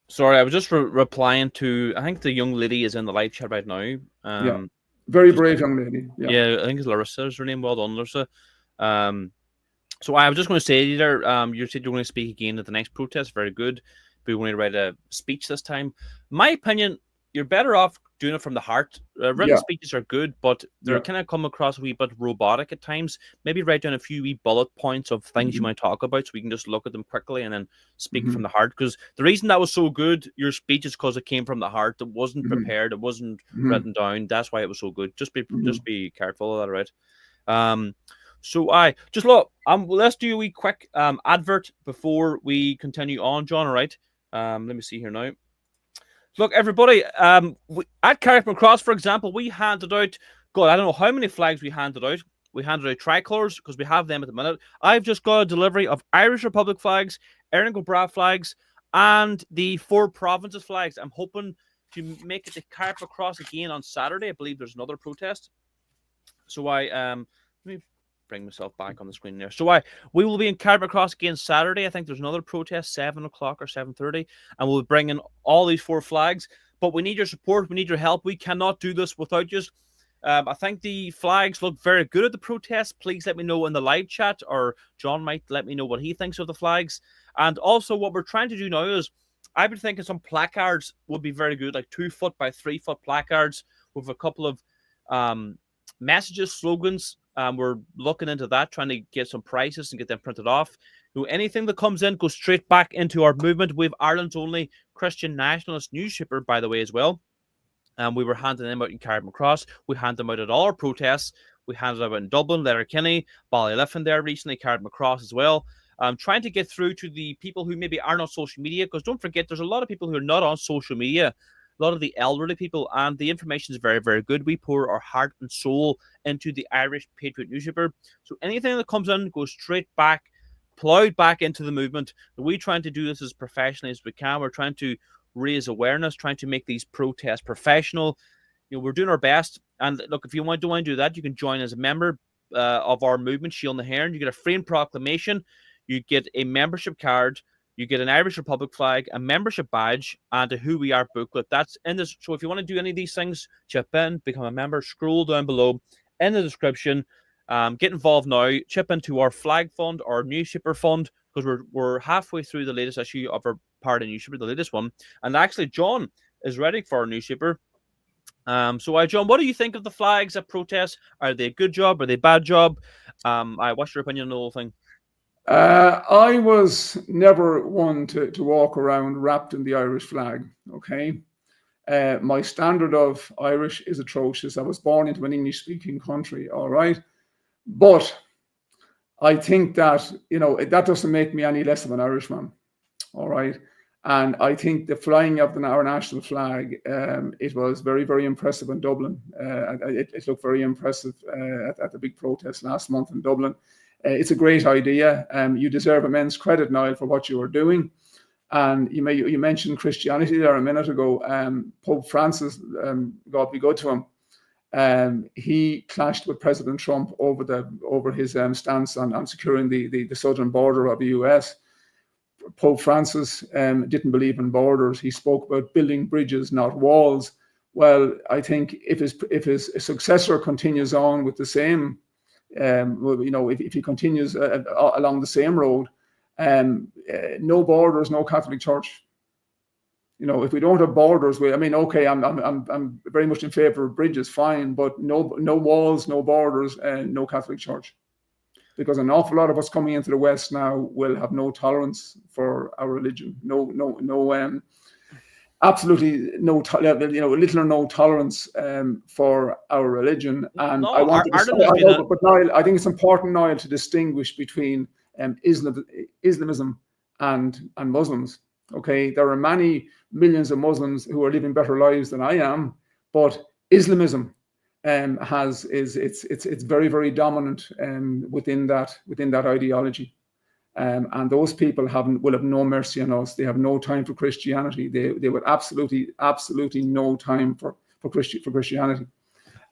Sorry, I was just replying to, I think the young lady is in the live chat right now. Yeah, very brave young lady. Yeah, I think it's Larissa is her name. Well done, Larissa. So I was just going to say there, you said you're going to speak again at the next protest. Very good. But you're going to write a speech this time. My opinion, you're better off doing it from the heart. Written speeches are good, but they're kind of come across a wee bit robotic at times. Maybe write down a few wee bullet points of things you might talk about so we can just look at them quickly and then speak from the heart. Because the reason that was so good, your speech, is because it came from the heart. It wasn't prepared. It wasn't written down. That's why it was so good. Just be careful of that, right? So let's do a wee quick advert before we continue on, John. All right. Let me see here now. Look, everybody, at Carrickmacross, for example, we handed out, I don't know how many flags we handed out. We handed out tricolours because we have them at the minute. I've just got a delivery of Irish Republic flags, Erin go Bragh flags, and the 4 provinces flags. I'm hoping to make it to Carrickmacross again on Saturday. I believe there's another protest. So let me bring myself back on the screen there. So we will be in Carrickmacross again Saturday. I think there's another protest, 7 o'clock or 7:30, and we'll bring in all these 4 flags. But we need your support. We need your help. We cannot do this without you. I think the flags look very good at the protest. Please let me know in the live chat, or John might let me know what he thinks of the flags. And also what we're trying to do now is, I've been thinking some placards would be very good, like 2 foot by 3 foot placards with a couple of messages, slogans. We're looking into that, trying to get some prices and get them printed off. Anything that comes in goes straight back into our movement. We have Ireland's only Christian nationalist newspaper, by the way, as well. We were handing them out in Carrickmacross. We hand them out at all our protests. We handed them out in Dublin, Letterkenny, Ballyliffin there recently, Carrickmacross as well. Trying to get through to the people who maybe aren't on social media, because don't forget, there's a lot of people who are not on social media, a lot of the elderly people, and the information is very, very good. We pour our heart and soul into the Irish Patriot newspaper. So anything that comes in goes straight back, plowed back into the movement. We're trying to do this as professionally as we can. We're trying to raise awareness, trying to make these protests professional. We're doing our best. And look, if you want to do that, you can join as a member of our movement, Shield na HÉireann. You get a frame proclamation. You get a membership card. you get an Irish Republic flag, a membership badge, and a Who We Are booklet. That's in this. So if you want to do any of these things, chip in, become a member, scroll down below in the description. Get involved now. Chip into our flag fund, our newspaper fund, because we're halfway through the latest issue of our Party newspaper, the latest one. And actually, John is ready for our newspaper. So, John, what do you think of the flags at protests? Are they a good job? Are they a bad job? What's your opinion on the whole thing? I was never one to walk around wrapped in the Irish flag. Okay. My standard of Irish is atrocious. I was born into an English-speaking country. All right. But I think that, that doesn't make me any less of an Irishman. All right. And I think the flying of our national flag, it was very, very impressive in Dublin. It looked very impressive at the big protest last month in Dublin. It's a great idea. You deserve immense credit, Niall, for what you are doing. And you mentioned Christianity there a minute ago. Pope Francis, God be good to him, he clashed with President Trump over his stance on securing the southern border of the US. Pope Francis didn't believe in borders. He spoke about building bridges, not walls. Well, I think if his successor continues on with the same, if he continues along the same road, no borders, no Catholic Church. If we don't have borders, okay, I'm very much in favor of bridges, fine, but no walls, no borders, and no Catholic Church. Because an awful lot of us coming into the West now will have no tolerance for our religion. Absolutely no, little or no tolerance for our religion. And No, but Niall, I think it's important, Niall, to distinguish between Islamism and Muslims. Okay, there are many millions of Muslims who are living better lives than I am, but Islamism it's very, very dominant within that ideology, and those people will have no mercy on us. They have no time for Christianity. They would absolutely no time for Christianity.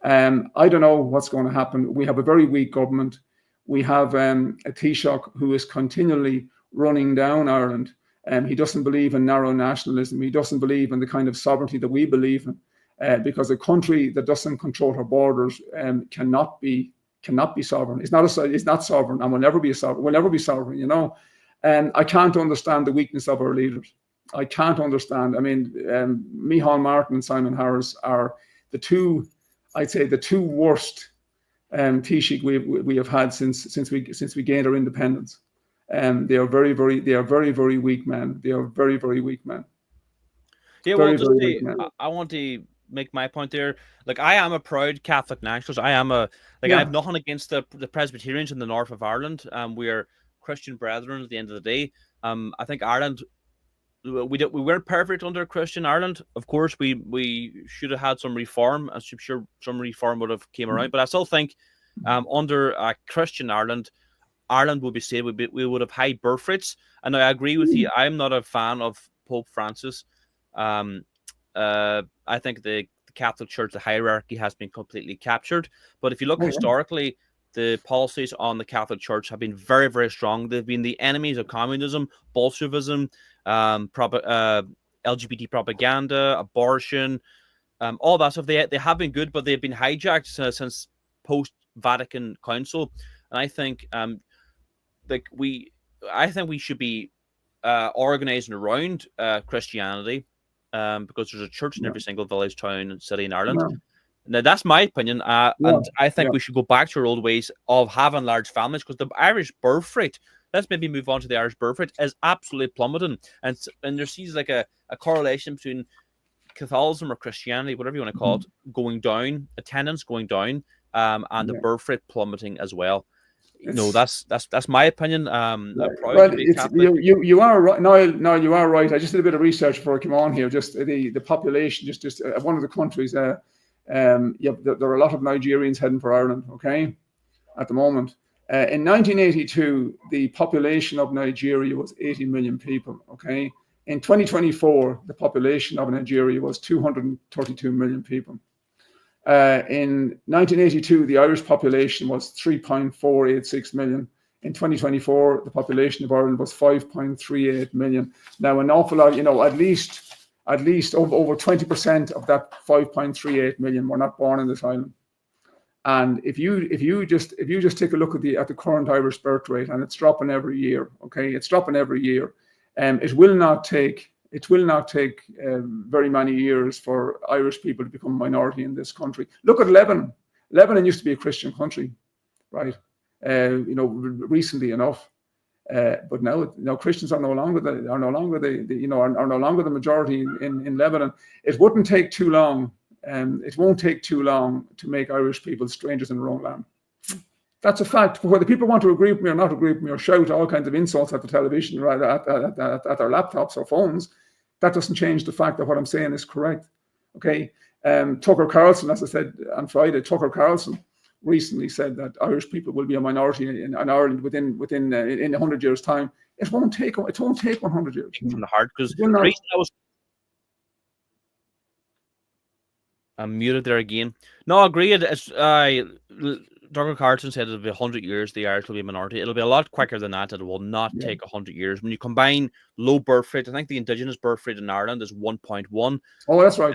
I don't know what's going to happen. We have a very weak government. We have a Taoiseach who is continually running down Ireland. He doesn't believe in narrow nationalism. He doesn't believe in the kind of sovereignty that we believe in. Because a country that doesn't control her borders cannot be sovereign. It's not sovereign, and will never be sovereign. Will never be sovereign. And I can't understand the weakness of our leaders. I can't understand. Micheál Martin and Simon Harris are the two worst Taoiseach we have had since we gained our independence. They are very, very, very weak men. They are very, very weak men. Yeah, well, I want to make my point there. Like, I am a proud Catholic nationalist. I have nothing against the Presbyterians in the north of Ireland. We are Christian brethren at the end of the day. I think Ireland, we weren't perfect under Christian Ireland. Of course, we should have had some reform. I'm sure some reform would have came around, but I still think under Christian Ireland would be safe. We would have high birth rates. And I agree with you. I'm not a fan of Pope Francis. I think the Catholic Church, the hierarchy has been completely captured. But if you look historically, the policies on the Catholic Church have been very, very strong. They've been the enemies of communism, Bolshevism, LGBT propaganda, abortion, all that stuff. They have been good, but they've been hijacked since post-Vatican Council. And I think we should be organizing around Christianity. Because there's a church in every single village, town, and city in Ireland. Yeah. Now, that's my opinion. And I think we should go back to our old ways of having large families, because the Irish birth rate, let's maybe move on to the Irish birth rate, is absolutely plummeting. And there seems like a correlation between Catholicism or Christianity, whatever you want to call it, going down, attendance going down, and the birth rate plummeting as well. That's my opinion. Well, you are right. No, you are right. I just did a bit of research before I came on here. Just the population, just one of the countries. There are a lot of Nigerians heading for Ireland. Okay, at the moment. In 1982, the population of Nigeria was 80 million people. Okay, in 2024, the population of Nigeria was 232 million people. In 1982, the Irish population was 3.486 million. In 2024, the population of Ireland was 5.38 million. Now, an awful lot, at least over 20% of that 5.38 million were not born in this island. And if you just take a look at the current Irish birth rate, and it's dropping every year, okay, it's dropping every year. It will not take very many years for Irish people to become a minority in this country. Look at Lebanon. Lebanon used to be a Christian country, right? Recently enough, but now Christians are no longer the majority in Lebanon. It wouldn't take too long. It won't take too long to make Irish people strangers in their own land. That's a fact. Whether people want to agree with me or not agree with me or shout all kinds of insults at the television or at their laptops or phones, that doesn't change the fact that what I'm saying is correct. Okay. Tucker Carlson, as I said on Friday, Tucker Carlson recently said that Irish people will be a minority in Ireland within 100 years' time. It won't take 100 years. From the heart, because I'm muted there again. No, I agree. Dr. Carlson said it'll be 100 years, the Irish will be a minority. It'll be a lot quicker than that. It will not take 100 years. When you combine low birth rate, I think the indigenous birth rate in Ireland is 1.1. Oh, that's right,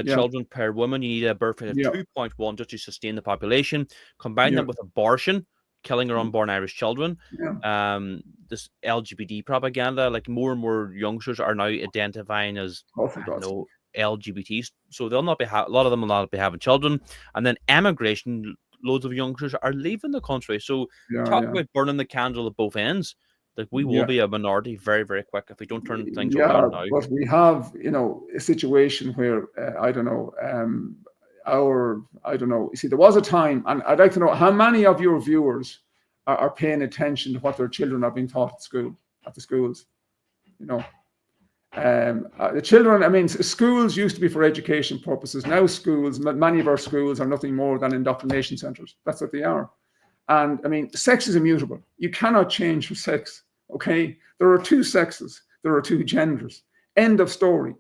children per woman. You need a birth rate of 2.1 just to sustain the population. Combine that with abortion, killing our unborn Irish children. This LGBT propaganda, like more and more youngsters are now identifying as LGBTs, so they'll not be a lot of them will not be having children. And then emigration, loads of youngsters are leaving the country. So talk about burning the candle at both ends. Like we will be a minority very, very quick if we don't turn things around now. But we have, a situation where you see, there was a time, and I'd like to know how many of your viewers are paying attention to what their children are being taught at the schools. The children, schools used to be for education purposes. Now many of our schools are nothing more than indoctrination centers. That's what they are. And sex is immutable. You cannot change your sex, okay? There are two sexes. There are two genders. End of story.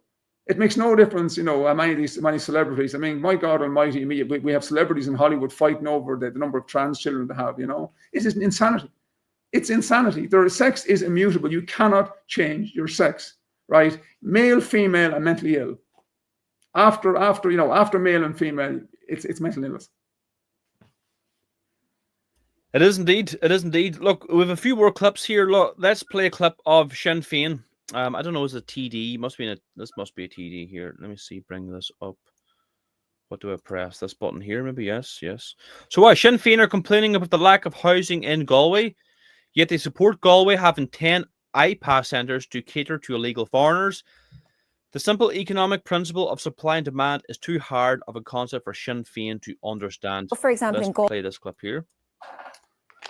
It makes no difference, many celebrities. My God Almighty, we have celebrities in Hollywood fighting over the number of trans children they have, It is insanity. It's insanity. Sex is immutable. You cannot change your sex. Right, male, female, and mentally ill. After male and female, it's mental illness. It is indeed. It is indeed. Look, we have a few more clips here. Look, let's play a clip of Sinn Féin. I don't know, is it TD? This must be a TD here. Let me see. Bring this up. What do I press? This button here, maybe. Yes. So why Sinn Féin are complaining about the lack of housing in Galway, yet they support Galway having 10 iPass centres to cater to illegal foreigners. The simple economic principle of supply and demand is too hard of a concept for Sinn Féin to understand. For example, let's in Galway, play this clip here.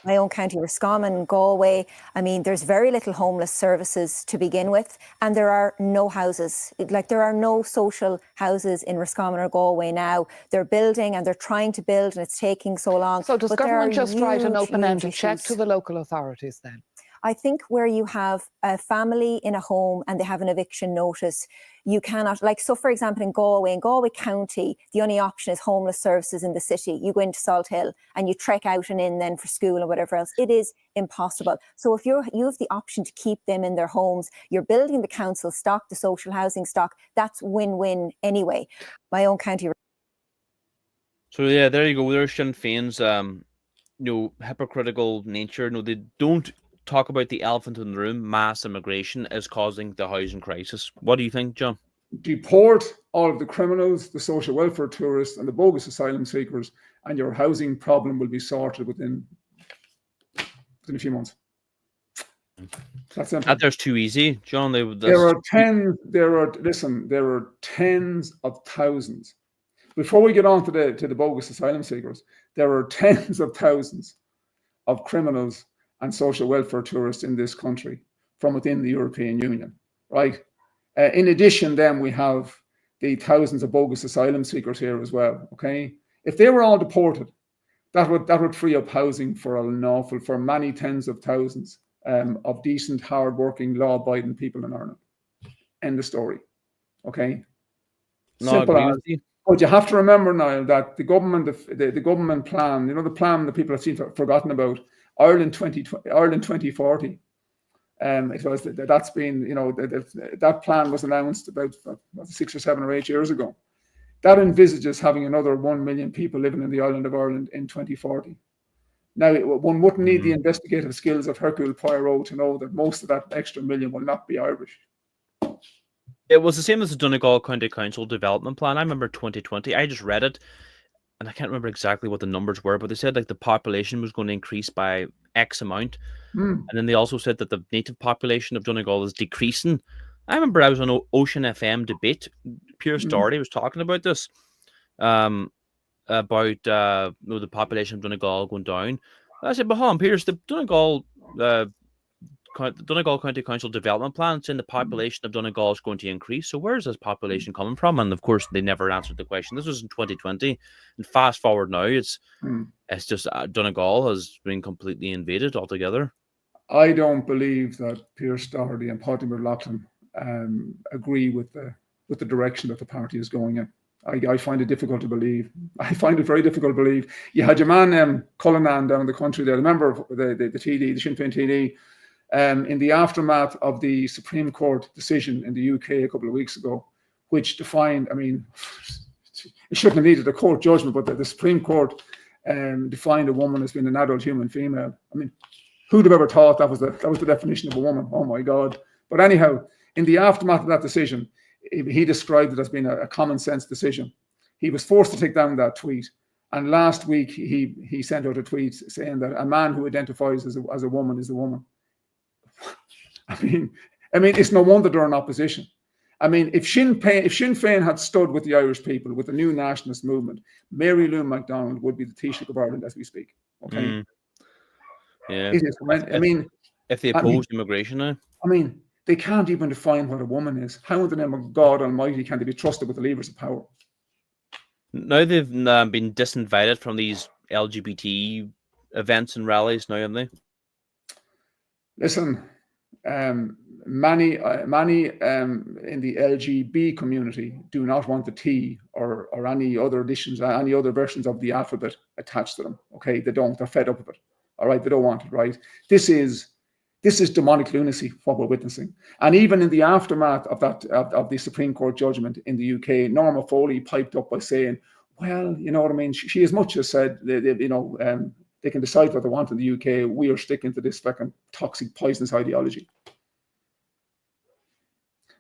My own county, Roscommon, Galway, there's very little homeless services to begin with, and there are no houses. There are no social houses in Roscommon or Galway now. They're building and they're trying to build, and it's taking so long. So does government just write an open-ended check to the local authorities then? I think where you have a family in a home and they have an eviction notice, you cannot, for example, in Galway County, the only option is homeless services in the city. You go into Salt Hill and you trek out and in then for school or whatever else. It is impossible. So if you have the option to keep them in their homes, you're building the council stock, the social housing stock, that's win-win anyway. My own county. So yeah, there you go. There's Sinn Féin's hypocritical nature. No, they don't talk about the elephant in the room. Mass immigration is causing the housing crisis. What do you think, John? Deport all of the criminals, the social welfare tourists, and the bogus asylum seekers, and your housing problem will be sorted within a few months. That's simple. That there's too easy, John. There are tens of thousands. Before we get on to the bogus asylum seekers, there are tens of thousands of criminals and social welfare tourists in this country from within the European Union, right? In addition, then we have the thousands of bogus asylum seekers here as well, okay? If they were all deported, that would free up housing for many tens of thousands of decent, hard-working, law-abiding people in Ireland. End of story, okay? Simple as. But you have to remember, Niall, that the government plan, the plan that people have forgotten about, Ireland 2040. It was that's been, that plan was announced about 6 or 7 or 8 years ago. That envisages having another 1 million people living in the island of Ireland in 2040. Now, one wouldn't need the investigative skills of Hercule Poirot to know that most of that extra million will not be Irish. It was the same as the Donegal County Council Development Plan. I remember 2020. I just read it, and I can't remember exactly what the numbers were, but they said like the population was going to increase by X amount. And then they also said that the native population of Donegal is decreasing. I remember I was on Ocean FM debate. Pierce Doherty was talking about this, about the population of Donegal going down. I said, but hold on, Pierce, the Donegal County Council Development Plan saying the population of Donegal is going to increase. So where is this population coming from? And of course, they never answered the question. This was in 2020, and fast forward now, it's just Donegal has been completely invaded altogether. I don't believe that Pierce Doherty and Paddy McLaughlin agree with the direction that the party is going in. I find it difficult to believe. I find it very difficult to believe. You had your man Cullinan down in the country there, the member of the TD, the Sinn Féin TD, in the aftermath of the Supreme Court decision in the UK a couple of weeks ago, which defined, it shouldn't have needed a court judgment, but the Supreme Court defined a woman as being an adult human female. Who'd have ever thought that was the definition of a woman? Oh my God. But anyhow, in the aftermath of that decision, he described it as being a common sense decision. He was forced to take down that tweet. And last week, he sent out a tweet saying that a man who identifies as a woman is a woman. It's no wonder they're in opposition. If Sinn Féin had stood with the Irish people, with the new nationalist movement, Mary Lou McDonald would be the Taoiseach of Ireland as we speak. Okay. Yeah. If they oppose immigration now. They can't even define what a woman is. How in the name of God Almighty can they be trusted with the levers of power? Now they've been disinvited from these LGBT events and rallies now, haven't they? Listen, many in the LGB community do not want the T or any other additions, any other versions of the alphabet attached to them. Okay, they don't. They're fed up with it. All right, they don't want it. Right. This is demonic lunacy, what we're witnessing. And even in the aftermath of that of the Supreme Court judgment in the UK, Norma Foley piped up by saying, well, you know what I mean? She as much as said, they can decide what they want in the UK. We are sticking to this fucking toxic, poisonous ideology.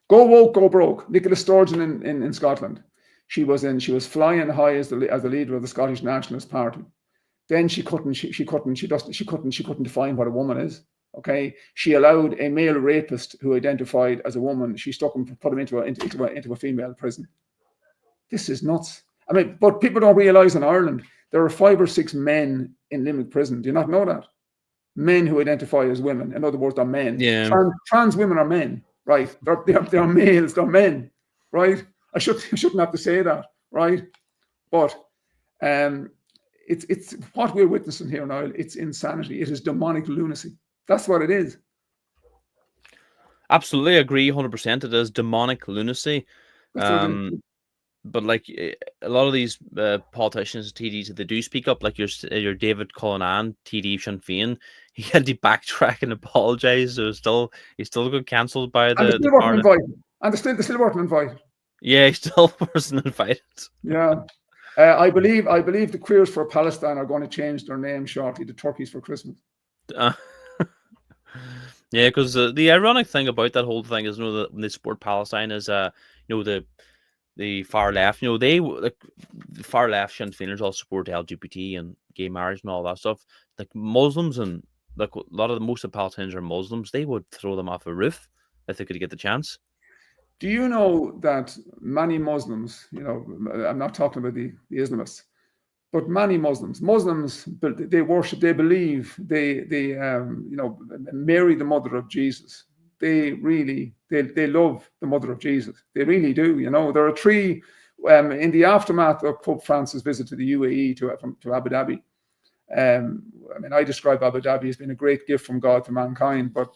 Go woke, go broke. Nicola Sturgeon in Scotland. She was flying high as the leader of the Scottish Nationalist Party. Then she couldn't define what a woman is. Okay, she allowed a male rapist who identified as a woman. She stuck him, put him into a female prison. This is nuts. But people don't realise in Ireland there are 5 or 6 men in Limerick prison. Do you not know that? Men who identify as women. In other words, they're men. Yeah. Trans women are men, right? They're males. They're men, right? I shouldn't have to say that, right? But it's what we're witnessing here now. It's insanity. It is demonic lunacy. That's what it is. Absolutely agree, 100%. It is demonic lunacy. But like a lot of these politicians, TDs, they do speak up. Like your David Cullinan, TD Sinn Féin, he had to backtrack and apologise. So he still got cancelled by the. And they still weren't invited. Yeah, he still wasn't invited. Yeah. I believe the Queers for Palestine are going to change their name shortly to Turkeys for Christmas. Yeah, because the ironic thing about that whole thing is, that when they support Palestine is, the far left, the far left Sinn Féiners all support LGBT and gay marriage and all that stuff. Like Muslims and like most of the Palestinians are Muslims. They would throw them off a roof if they could get the chance. Do you know that many Muslims, I'm not talking about the Islamists, but many Muslims, they worship, they believe, they Mary, the mother of Jesus. They love the mother of Jesus. They really do. There are 3 in the aftermath of Pope Francis' visit to the UAE to Abu Dhabi. I describe Abu Dhabi as being a great gift from God to mankind. But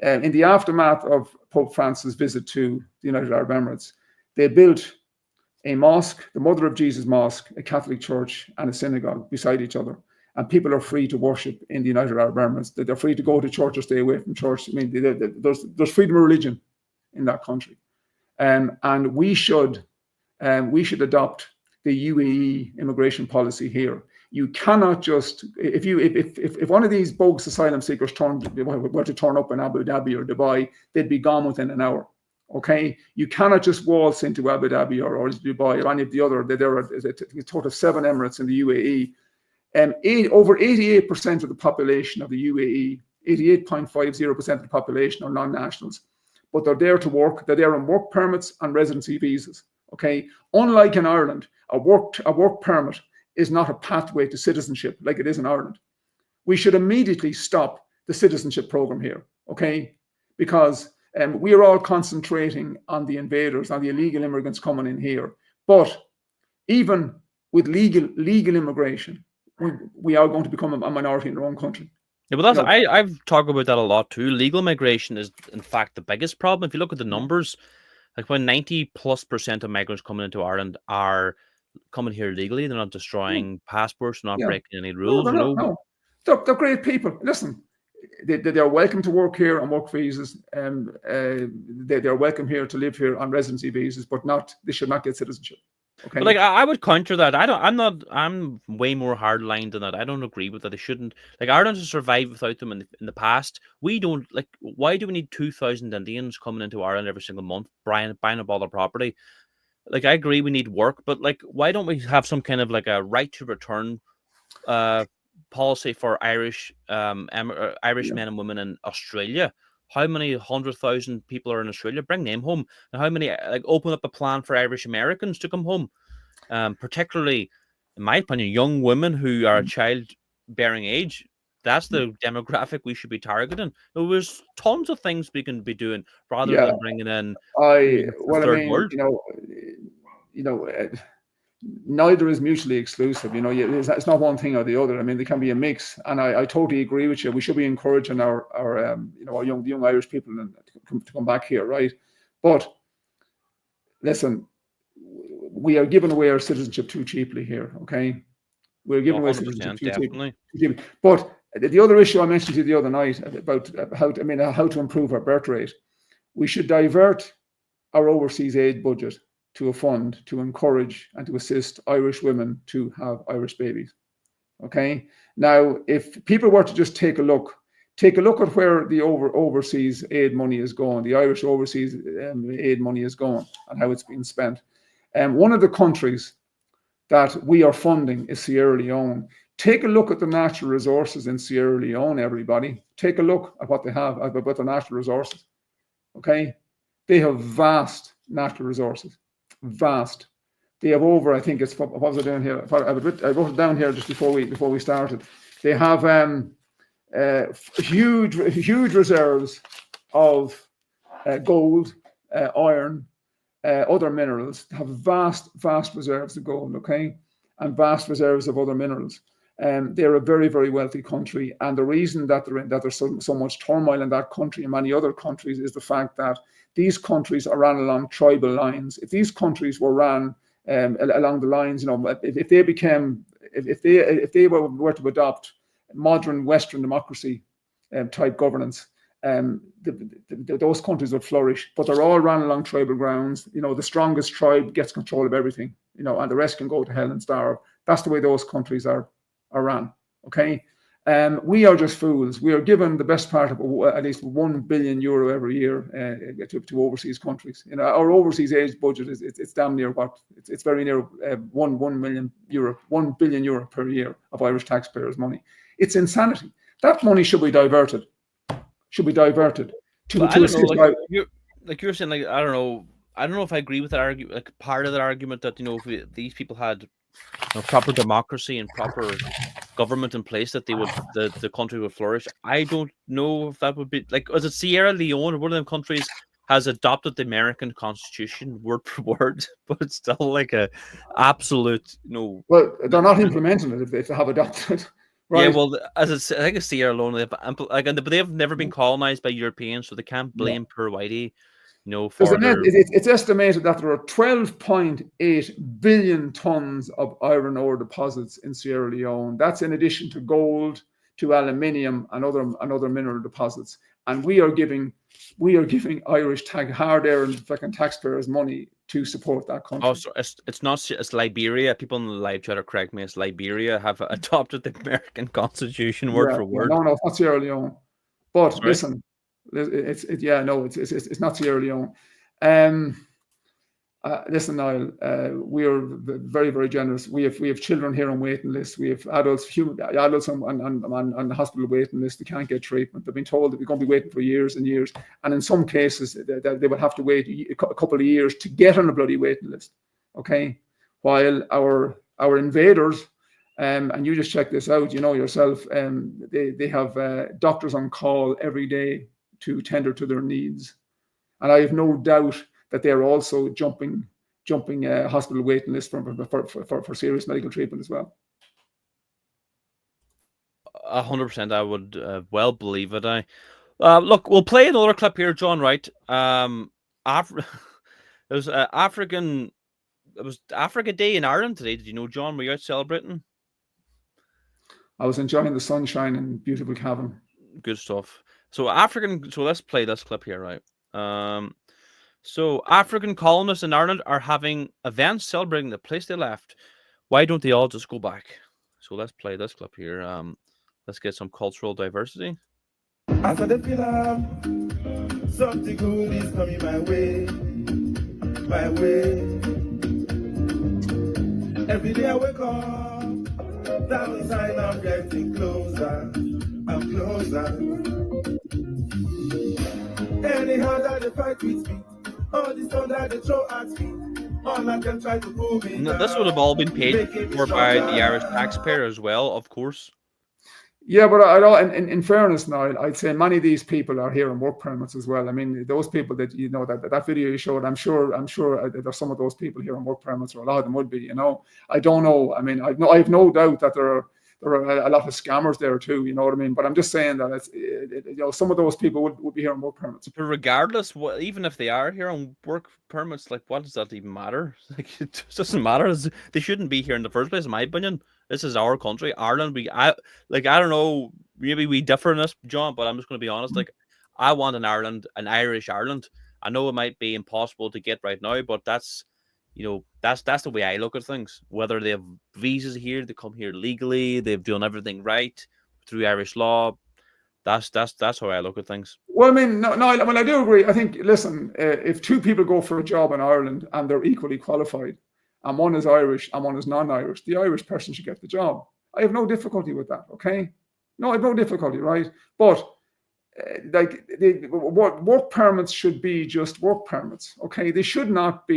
in the aftermath of Pope Francis' visit to the United Arab Emirates, they built a mosque, the Mother of Jesus Mosque, a Catholic church, and a synagogue beside each other. and people are free to worship in the United Arab Emirates. They're free to go to church or stay away from church. I mean, there's freedom of religion in that country, and we should adopt the UAE immigration policy here. You cannot just, if one of these bogus asylum seekers were to turn up in Abu Dhabi or Dubai, they'd be gone within an hour. Okay, you cannot just waltz into Abu Dhabi or Dubai or any of the other. There are a total of 7 emirates in the UAE. Over 88% of the population of the UAE, 88.50% of the population are non-nationals, but they're there to work. They're there on work permits and residency visas. Okay, unlike in Ireland, a work permit is not a pathway to citizenship like it is in Ireland. We should immediately stop the citizenship program here. Okay, because we are all concentrating on the invaders, on the illegal immigrants coming in here. But even with legal immigration, we are going to become a minority in our own country. Yeah, but I've talked about that a lot too. Legal migration is, in fact, the biggest problem. If you look at the numbers, like when 90+% of migrants coming into Ireland are coming here legally, they're not destroying passports, they're not breaking any rules. No. They're great people. Listen, they're welcome to work here on work visas, and they're welcome here to live here on residency visas, but they should not get citizenship. Okay. But like I would counter that. I'm way more hardline than that. I don't agree with that. They shouldn't. Like Ireland has survived without them in the past. We don't like. Why do we need 2,000 Indians coming into Ireland every single month, buying up all the property? Like I agree, we need work, but like, why don't we have some kind of like a right to return policy for Irish men and women in Australia? How many 100,000 people are in Australia? Bring them home. And how many, like, open up a plan for Irish Americans to come home? Particularly, in my opinion, young women who are childbearing age. That's the demographic we should be targeting. There's tons of things we can be doing rather than bringing in third world. Neither is mutually exclusive. It's not one thing or the other. I mean, there can be a mix, and I totally agree with you. We should be encouraging our young Irish people to come back here, right? But listen, we are giving away our citizenship too cheaply here. Okay, we're giving away citizenship too cheaply. But the other issue I mentioned to you the other night about how to improve our birth rate, we should divert our overseas aid budget to a fund to encourage and to assist Irish women to have Irish babies. Okay. Now, if people were to just take a look at where the overseas aid money is going, the Irish overseas aid money is going, and how it's being spent. One of the countries that we are funding is Sierra Leone. Take a look at the natural resources in Sierra Leone, everybody. Take a look at what they have, about the natural resources. Okay? They have vast natural resources. Vast. They have over, I think it's, what was I doing here? I wrote it down here just before we started. They have huge reserves of gold, iron, other minerals. They have vast reserves of gold, okay, and vast reserves of other minerals. They're a very, very wealthy country, and the reason that there's so much turmoil in that country and many other countries is the fact that these countries are ran along tribal lines. If these countries were ran along the lines, if they were to adopt modern Western democracy type governance, those countries would flourish. But they're all ran along tribal grounds. The strongest tribe gets control of everything. And the rest can go to hell and starve. That's the way those countries are ran. Okay. We are just fools. We are given the best part of at least €1 billion every year to overseas countries. Our overseas aid budget it's damn near it's very near €1 billion per year of Irish taxpayers' money. It's insanity. That money should be diverted. To assist. You're saying, like, I don't know if I agree with that argument. Like, part of that argument that if these people had proper democracy and proper government in place, that the country would flourish. I don't know if that would be like, is it Sierra Leone or one of them countries has adopted the American Constitution word for word, but it's still like a absolute Well, they're not implementing it if they have adopted it. Right. Yeah, well, I think it's Sierra Leone, but they have never been colonized by Europeans, so they can't blame poor Whitey. no There's further. it's estimated that there are 12.8 billion tons of iron ore deposits in Sierra Leone. That's in addition to gold, to aluminium, and other mineral deposits. And we are giving Irish hard-earned fucking taxpayers money to support that country. Also, it's not, it's Liberia. People in the live chat are correct me. It's Liberia have adopted the American Constitution word for word. No, it's not Sierra Leone. But Sorry? listen, it's not Sierra Leone. Listen, Niall, we are very, very generous. We have children here on waiting lists. We have adults on the hospital waiting list. They can't get treatment. They've been told that we're going to be waiting for years and years. And in some cases, they will have to wait a couple of years to get on a bloody waiting list. Okay, while our invaders, and you just check this out, you know yourself, they have doctors on call every day to tender to their needs, and I have no doubt that they're also jumping hospital waiting lists for serious medical treatment as well. 100%, I would well believe it. Look, we'll play another clip here, John. Right? It was African. It was Africa Day in Ireland today. Did you know, John? Were you out celebrating? I was enjoying the sunshine in beautiful Cavan. Good stuff. So let's play this clip here, right? So African colonists in Ireland are having events celebrating the place they left. Why don't they all just go back? So let's play this clip here. Let's get some cultural diversity. As I feel something good is coming my way. Every day I wake up, that is sign I'm getting closer. I'm closer. Anyhow that they fight with me, all this stuff that they throw at me, all I can try to pull me down. This would have all been paid for by the Irish taxpayer as well, of course. Yeah, but in fairness, now I'd say many of these people are here on work permits as well. I mean, those people that you know that video you showed, I'm sure there's some of those people here on work permits, or a lot of them would be. You know, I don't know. I mean, I have no doubt that there are a lot of scammers there too. You know what I mean? But I'm just saying that some of those people would be here on work permits. But regardless, even if they are here on work permits, like, what does that even matter? Like, it just doesn't matter. They shouldn't be here in the first place, in my opinion. This is our country, Ireland. I don't know, maybe we differ in this, John, but I'm just going to be honest. Like, I want an Irish Ireland. I know it might be impossible to get right now, but that's the way I look at things. Whether they have visas here, they come here legally, they've done everything right through Irish law. That's how I look at things. Well, I mean, I do agree. I think, listen, if two people go for a job in Ireland and they're equally qualified, and one is Irish and one is non-Irish, the Irish person should get the job. I have no difficulty with that, okay? No, I have no difficulty, right? But work permits should be just work permits, okay? They should not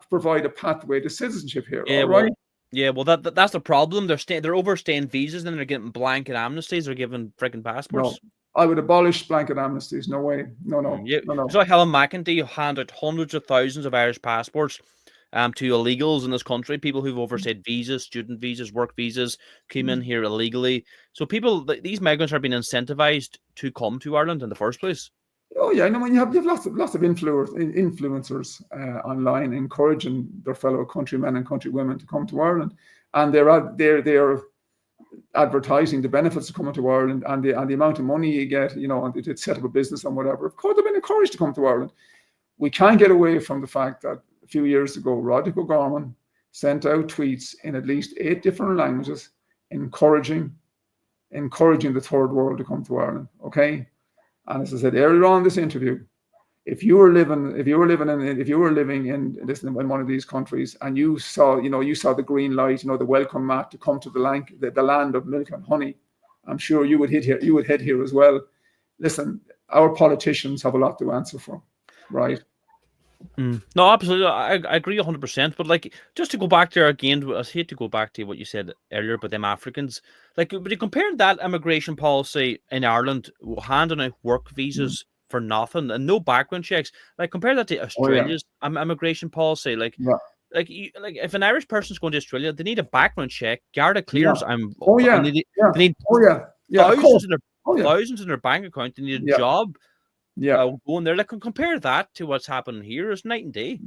provide a pathway to citizenship here, all right? Well, that's the problem. They're overstaying visas, and they're getting blanket amnesties. They're giving freaking passports. No, I would abolish blanket amnesties. No way. No. So Helen McEntee handed hundreds of thousands of Irish passports to illegals in this country, people who've overstayed visas, student visas, work visas, came in here illegally. So these migrants are being incentivized to come to Ireland in the first place. Oh yeah, I know. You have lots of influencers online encouraging their fellow countrymen and countrywomen to come to Ireland, and they're advertising the benefits of coming to Ireland and the amount of money you get, to set up a business and whatever. Of course, they've been encouraged to come to Ireland. We can't get away from the fact that a few years ago, Roderick O'Gorman sent out tweets in at least 8 different languages encouraging the third world to come to Ireland. Okay, and as I said earlier on in this interview, if you were living in one of these countries and you saw the green light, the welcome mat to come to the land of milk and honey, I'm sure you would head here as well. Listen, our politicians have a lot to answer for, right? No, absolutely. I agree 100%. But just to go back there again, I hate to go back to what you said earlier about them Africans. But you compare that immigration policy in Ireland, handing out work visas for nothing and no background checks. Compare that to Australia's immigration policy. If an Irish person's going to Australia, they need a background check, Garda clearance. They need thousands in their bank account. They need a job. Yeah. going there. Like, compare that to what's happening here. It's night and day.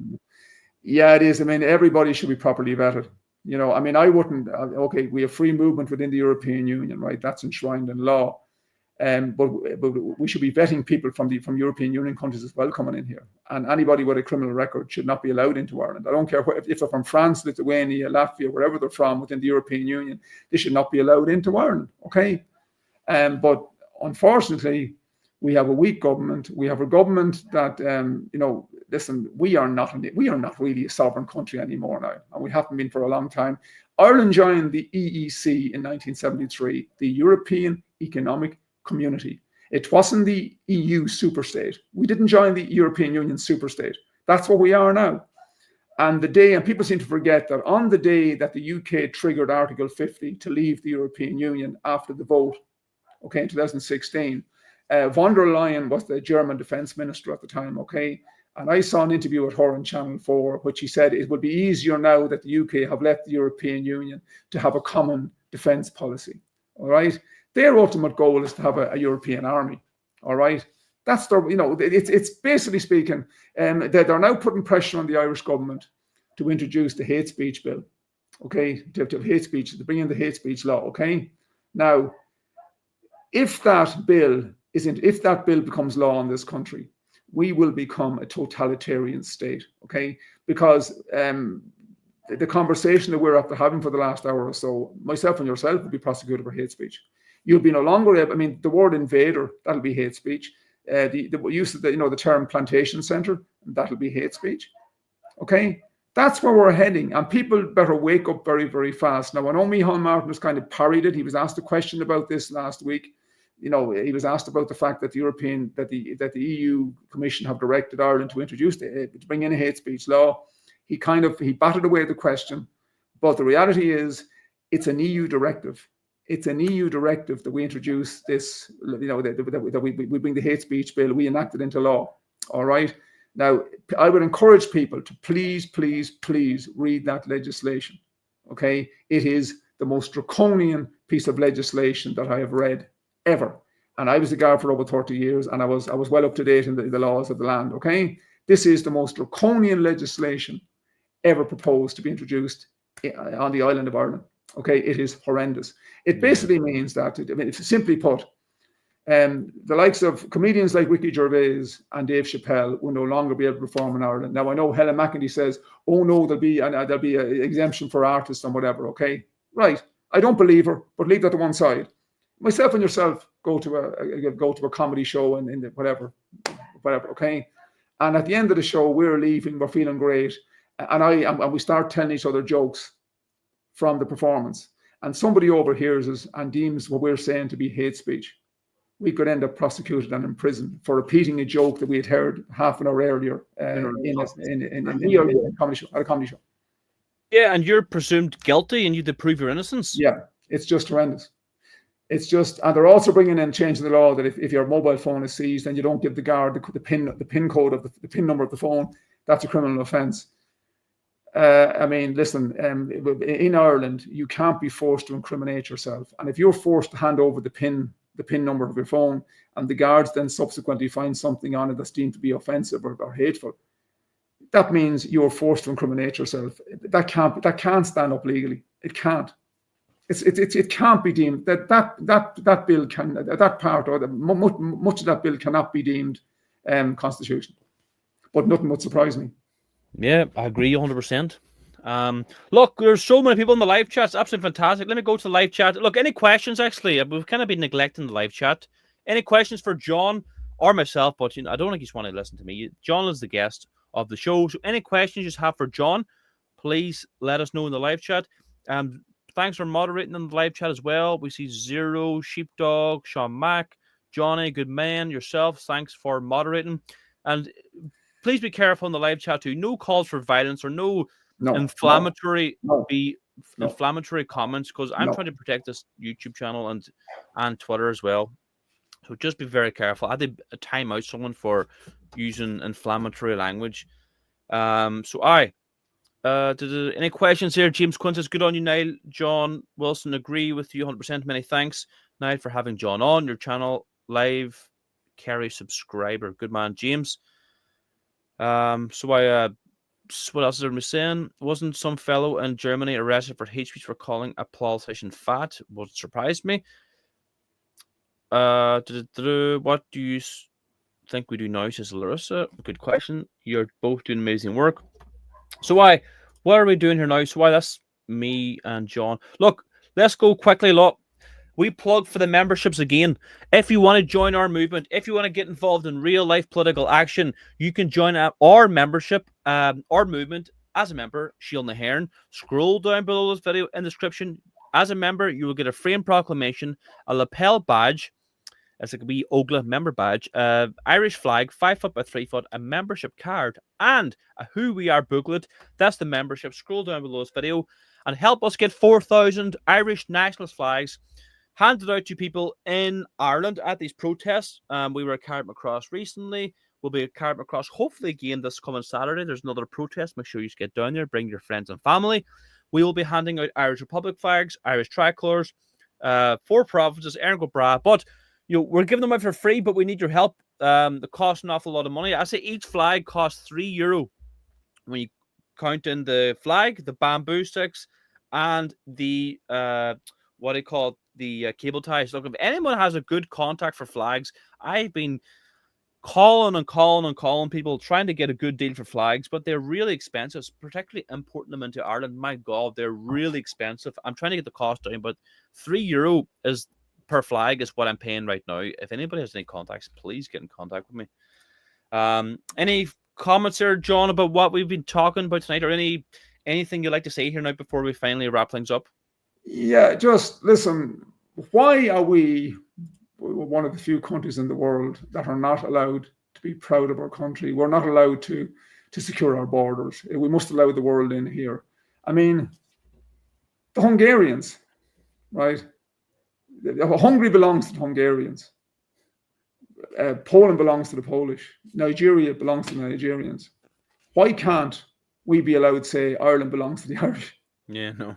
Yeah, it is. I mean, everybody should be properly vetted. I mean, I wouldn't. Okay, we have free movement within the European Union, right? That's enshrined in law. But we should be vetting people from European Union countries as well coming in here. And anybody with a criminal record should not be allowed into Ireland. I don't care if they're from France, Lithuania, Latvia, wherever they're from within the European Union, they should not be allowed into Ireland. Okay, but unfortunately, we have a weak government. We have a government that listen, we are not really a sovereign country anymore now, and we haven't been for a long time. Ireland joined the EEC in 1973, the European Economic Community. It wasn't the EU superstate. We didn't join the European Union superstate. That's what we are now. And people seem to forget that on the day that the UK triggered Article 50 to leave the European Union after the vote, okay, in 2016, von der Leyen was the German defense minister at the time, okay? And I saw an interview with her on Channel 4, which she said it would be easier now that the UK have left the European Union to have a common defense policy, all right? Their ultimate goal is to have a European army, all right? That's it's basically speaking, that they're now putting pressure on the Irish government to introduce the hate speech bill, okay? To bring in the hate speech law, okay? Now, if that bill becomes law in this country, we will become a totalitarian state, okay? Because the conversation that we're after having for the last hour or so, myself and yourself will be prosecuted for hate speech. You'll be no longer able, I mean, the word invader, that'll be hate speech. The use of the term plantation center, that'll be hate speech, okay? That's where we're heading, and people better wake up very, very fast. Now, I know Micheál Martin was kind of parried it. He was asked a question about this last week. He was asked about the fact that the EU Commission have directed Ireland to bring in a hate speech law. He batted away the question, but the reality is, it's an EU directive. It's an EU directive that we introduce this. That we bring the hate speech bill. We enact it into law. All right. Now, I would encourage people to please, please, please read that legislation. Okay, it is the most draconian piece of legislation that I have read ever. And I was a guard for over 30 years, and I was well up to date in the laws of the land. Okay, this is the most draconian legislation ever proposed to be introduced on the island of Ireland. Okay, it is horrendous. It basically means that, it's simply put, the likes of comedians like Ricky Gervais and Dave Chappelle will no longer be able to perform in Ireland. Now, I know Helen McEntee says, "Oh no, there'll be an exemption for artists and whatever." Okay, right? I don't believe her, but leave that to one side. Myself and yourself go to a comedy show and whatever. Okay, and at the end of the show, we're leaving, we're feeling great, and we start telling each other jokes from the performance, and somebody overhears us and deems what we're saying to be hate speech. We could end up prosecuted and imprisoned for repeating a joke that we had heard half an hour earlier in a comedy show. Yeah, and you're presumed guilty, and you have to prove your innocence. Yeah, it's just horrendous. It's just, and they're also bringing in changing the law that if your mobile phone is seized and you don't give the guard the pin code of the pin number of the phone, that's a criminal offence. I mean, listen, in Ireland, you can't be forced to incriminate yourself, and if you're forced to hand over the pin number of your phone, and the guards then subsequently find something on it that's deemed to be offensive or hateful, that means you're forced to incriminate yourself. That can't stand up legally. It can't. It can't be deemed that bill can, that part or much of that bill cannot be deemed constitutional. But nothing would surprise me. Yeah, I agree 100%. Look, there's so many people in the live chat. It's absolutely fantastic. Let me go to the live chat. Look, any questions? Actually, we've kind of been neglecting the live chat. Any questions for John or myself? But I don't think he's want to listen to me. John is the guest of the show. So any questions you have for John, please let us know in the live chat. Thanks for moderating in the live chat as well. We see Zero, Sheepdog, Sean Mack, Johnny, good man, yourself. Thanks for moderating. And please be careful in the live chat too. No calls for violence or no inflammatory comments, because I'm trying to protect this YouTube channel and Twitter as well. So just be very careful. I had to time out someone for using inflammatory language. Any questions here? James Quinn says, good on you, Niall. John Wilson, agree with you 100%. Many thanks, Niall, for having John on your channel live. Kerry subscriber. Good man, James. So what else is there saying? Wasn't some fellow in Germany arrested for hate speech for calling a politician fat? What surprised me? What do you think we do now, says Larissa? Good question. You're both doing amazing work. So what are we doing here now? So that's me and John. Look, let's go quickly. Look, we plug for the memberships again. If you want to join our movement, if you want to get involved in real life political action, you can join our membership, our movement as a member, Shield na Hern. Scroll down below this video in the description. As a member, you will get a framed proclamation, a lapel badge. It's like a wee Ogla member badge, Irish flag, 5 foot by 3 foot, a membership card, and a Who We Are booklet. That's the membership. Scroll down below this video and help us get 4,000 Irish nationalist flags handed out to people in Ireland at these protests. We were at Carrickmacross recently. We'll be at Carrickmacross hopefully again this coming Saturday. There's another protest. Make sure you get down there. Bring your friends and family. We will be handing out Irish Republic flags, Irish tricolours, 4 provinces, Erin go Bra. But we're giving them out for free, but we need your help. They cost an awful lot of money. I say each flag costs €3 when you count in the flag, the bamboo sticks, and the the cable ties. Look, if anyone has a good contact for flags, I've been calling people trying to get a good deal for flags, but they're really expensive, particularly importing them into Ireland. My God, they're really expensive. I'm trying to get the cost down, but €3 is per flag is what I'm paying right now. If anybody has any contacts, please get in contact with me. Any comments there, John, about what we've been talking about tonight, or anything you'd like to say here now before we finally wrap things up? Yeah, just listen. Why are we one of the few countries in the world that are not allowed to be proud of our country? We're not allowed to secure our borders. We must allow the world in here. I mean, the Hungarians, right? Hungary belongs to the Hungarians. Poland belongs to the Polish. Nigeria belongs to the Nigerians. Why can't we be allowed to say Ireland belongs to the Irish? Yeah, no.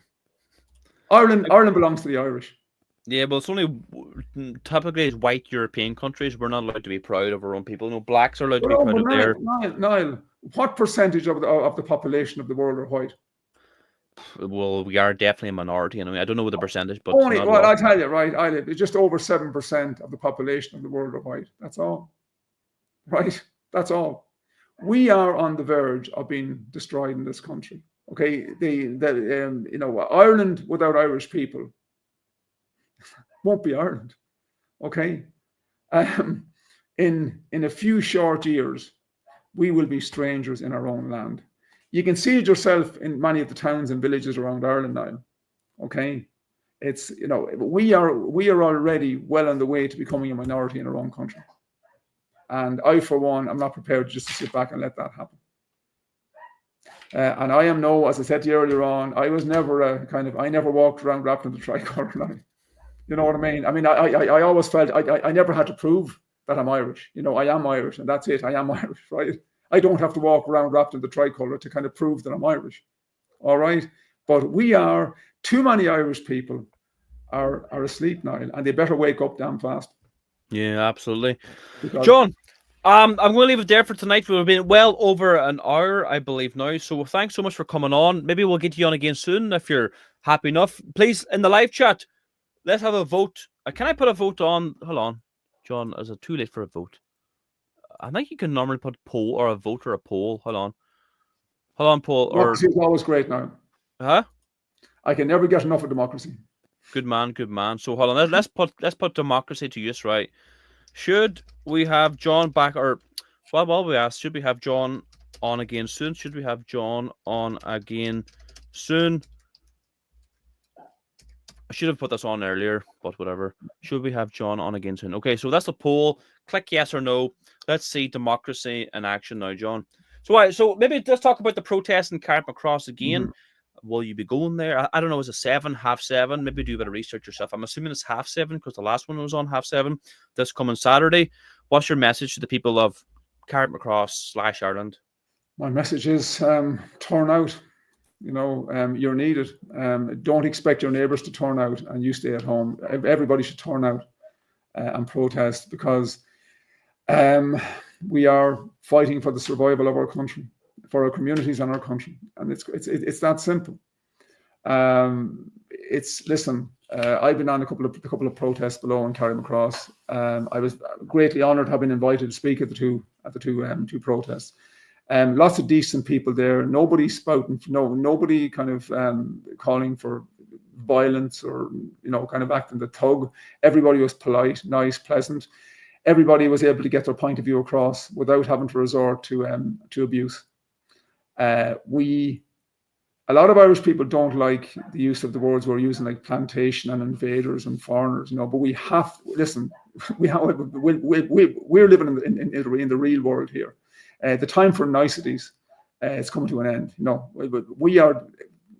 Ireland belongs to the Irish. Yeah, but it's only typically as white European countries, we're not allowed to be proud of our own people. Blacks are allowed to be proud of their. Niall, what percentage of the population of the world are white? Well, we are definitely a minority. I don't know what the percentage, but I'll tell you, right? It's just over 7% of the population of the world are white. That's all. Right? That's all. We are on the verge of being destroyed in this country. Okay, Ireland without Irish people won't be Ireland. Okay, in a few short years, we will be strangers in our own land. You can see it yourself in many of the towns and villages around Ireland now. Okay, it's we are already well on the way to becoming a minority in our own country, and I, for one, I'm not prepared just to sit back and let that happen. And I am as I said to you earlier on, I was never I never walked around wrapped in the tricolour line. You know what I mean? I mean, I always felt I never had to prove that I'm Irish. I am Irish, and that's it. I am Irish, right? I don't have to walk around wrapped in the tricolour to kind of prove that I'm Irish. All right? But too many Irish people are asleep now, and they better wake up damn fast. Yeah, absolutely. John, I'm going to leave it there for tonight. We've been well over an hour, I believe now. So thanks so much for coming on. Maybe we'll get you on again soon if you're happy enough. Please, in the live chat, let's have a vote. Can I put a vote on? Hold on. John, is it too late for a vote? I think you can normally put poll or a vote or a poll. Hold on, poll. Democracy is always great now. Huh? I can never get enough of democracy. Good man. So hold on. Let's put democracy to use, right? Should we have John back, or well, we asked, should we have John on again soon? Should we have John on again soon? I should have put this on earlier, but whatever. Should we have John on again soon? Okay, so that's the poll. Click yes or no. Let's see democracy in action now, John. So maybe let's talk about the protest in Carrickmacross again. Mm-hmm. Will you be going there? I don't know. Is it 7, 7:30? Maybe do a bit of research yourself. I'm assuming it's 7:30 because the last one was on 7:30. This coming Saturday. What's your message to the people of Carrickmacross/Ireland? My message is turn out. You're needed. Don't expect your neighbours to turn out and you stay at home. Everybody should turn out and protest, because We are fighting for the survival of our country, for our communities and our country, and it's that simple. Listen. I've been on a couple of protests below in Carrymacross. I was greatly honoured to have been invited to speak at the two protests. Lots of decent people there. Nobody spouting, nobody kind of calling for violence or kind of acting the thug. Everybody was polite, nice, pleasant. Everybody was able to get their point of view across without having to resort to abuse. A lot of Irish people don't like the use of the words we're using, like plantation and invaders and foreigners, but we have, listen, we're living in the real world here. The time for niceties is coming to an end.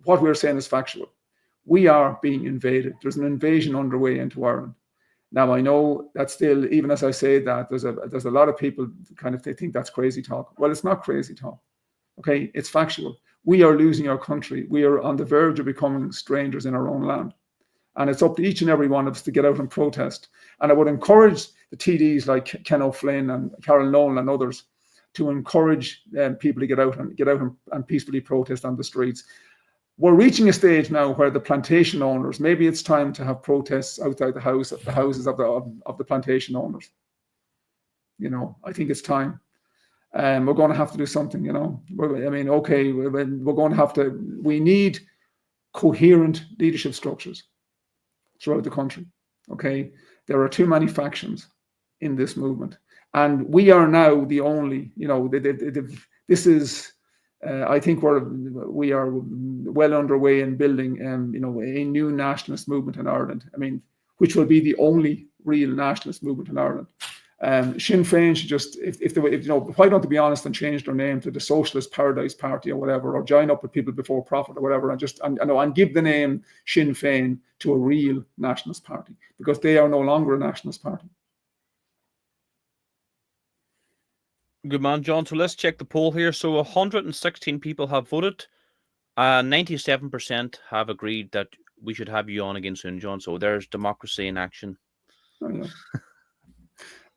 What we're saying is factual. We are being invaded. There's an invasion underway into Ireland. Now, I know that still, even as I say that, there's a lot of people they think that's crazy talk. Well, it's not crazy talk. Okay, it's factual. We are losing our country. We are on the verge of becoming strangers in our own land. And it's up to each and every one of us to get out and protest. And I would encourage the TDs like Ken O'Flynn and Carol Nolan and others to encourage people to get out and peacefully protest on the streets. We're reaching a stage now where the plantation owners, maybe it's time to have protests outside the houses of the plantation owners. I think it's time. We're going to have to do something, we need coherent leadership structures throughout the country. Okay. There are too many factions in this movement. And we are now the only, this is, I think we are well underway in building, a new nationalist movement in Ireland. Which will be the only real nationalist movement in Ireland. Sinn Féin should just, why don't they be honest and change their name to the Socialist Paradise Party or whatever, or join up with People Before Profit or whatever, and give the name Sinn Féin to a real nationalist party, because they are no longer a nationalist party. Good man, John. So let's check the poll here. So 116 people have voted. 97% have agreed that we should have you on again soon, John. So there's democracy in action. Oh, yeah.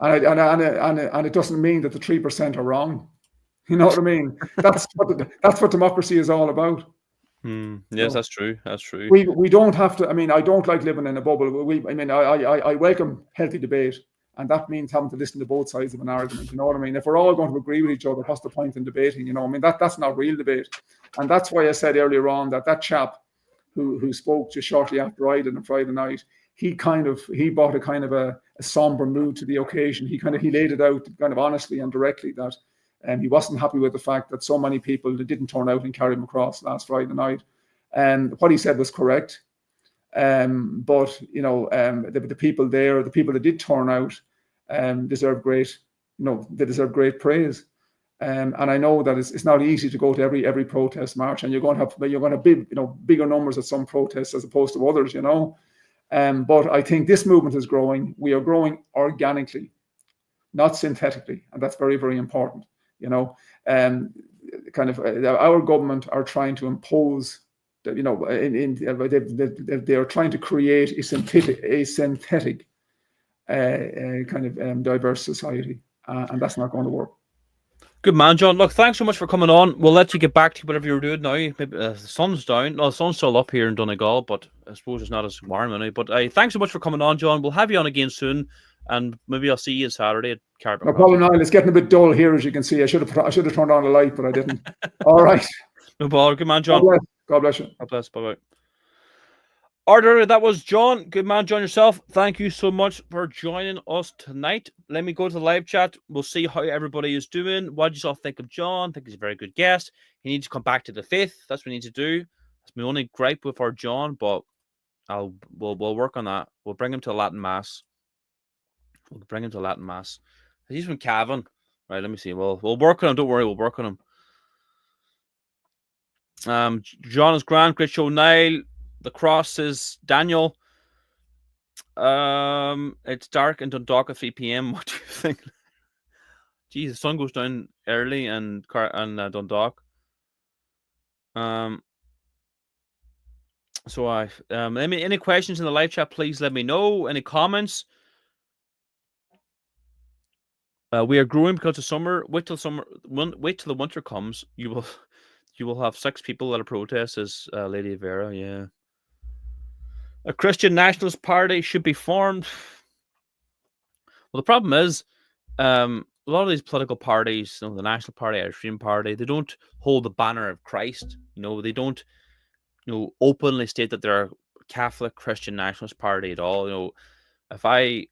And it doesn't mean that the 3% are wrong. You know what I mean? That's what democracy is all about. Yes, that's true. That's true. We don't have to. I don't like living in a bubble. I welcome healthy debate, and that means having to listen to both sides of an argument. You know what I mean? If we're all going to agree with each other, what's the point in debating? That's not real debate. And that's why I said earlier on that chap who spoke just shortly after I did on Friday night, he brought a kind of a somber mood to the occasion. He laid it out kind of honestly and directly that he wasn't happy with the fact that so many people didn't turn out in Carrymacross last Friday night. And what he said was correct. But the people there, the people that did turn out, deserve great praise. And I know that it's not easy to go to every protest march, and you're going to have bigger numbers at some protests as opposed to others, But I think this movement is growing. We are growing organically, not synthetically, and that's very, very important. Our government are trying to impose, they are trying to create a synthetic diverse society, and that's not going to work. Good man, John. Look, thanks so much for coming on. We'll let you get back to whatever you're doing now. Maybe the sun's down. No, the sun's still up here in Donegal, but I suppose it's not as warm now. But thanks so much for coming on, John. We'll have you on again soon, and maybe I'll see you Saturday at Carrymacross. No problem, Niall. It's getting a bit dull here, as you can see. I should have turned on the light, but I didn't. All right. No bother. Good man, John. God bless you. God bless. Bye-bye. Order, that was John. Good man, John, yourself. Thank you so much for joining us tonight. Let me go to the live chat. We'll see how everybody is doing. What did you all think of John? I think he's a very good guest. He needs to come back to the faith. That's what we need to do. That's my only gripe with our John, but we'll work on that. We'll bring him to a Latin Mass. He's from Cavan. Right, let me see. We'll work on him. Don't worry, we'll work on him. John is grand. Great show, Niall. The cross is Daniel. It's dark in Dundalk at 3 p.m. What do you think? Jeez, the sun goes down early and Dundalk. So any questions in the live chat, please let me know. Any comments? We are growing because of summer. Wait till the winter comes. You will have 6 people at a protest, says Lady Vera. Yeah. A Christian nationalist party should be formed. Well, the problem is, a lot of these political parties, the National Party, Irish Freedom Party, they don't hold the banner of Christ. They don't, openly state that they're a Catholic Christian nationalist party at all. If I,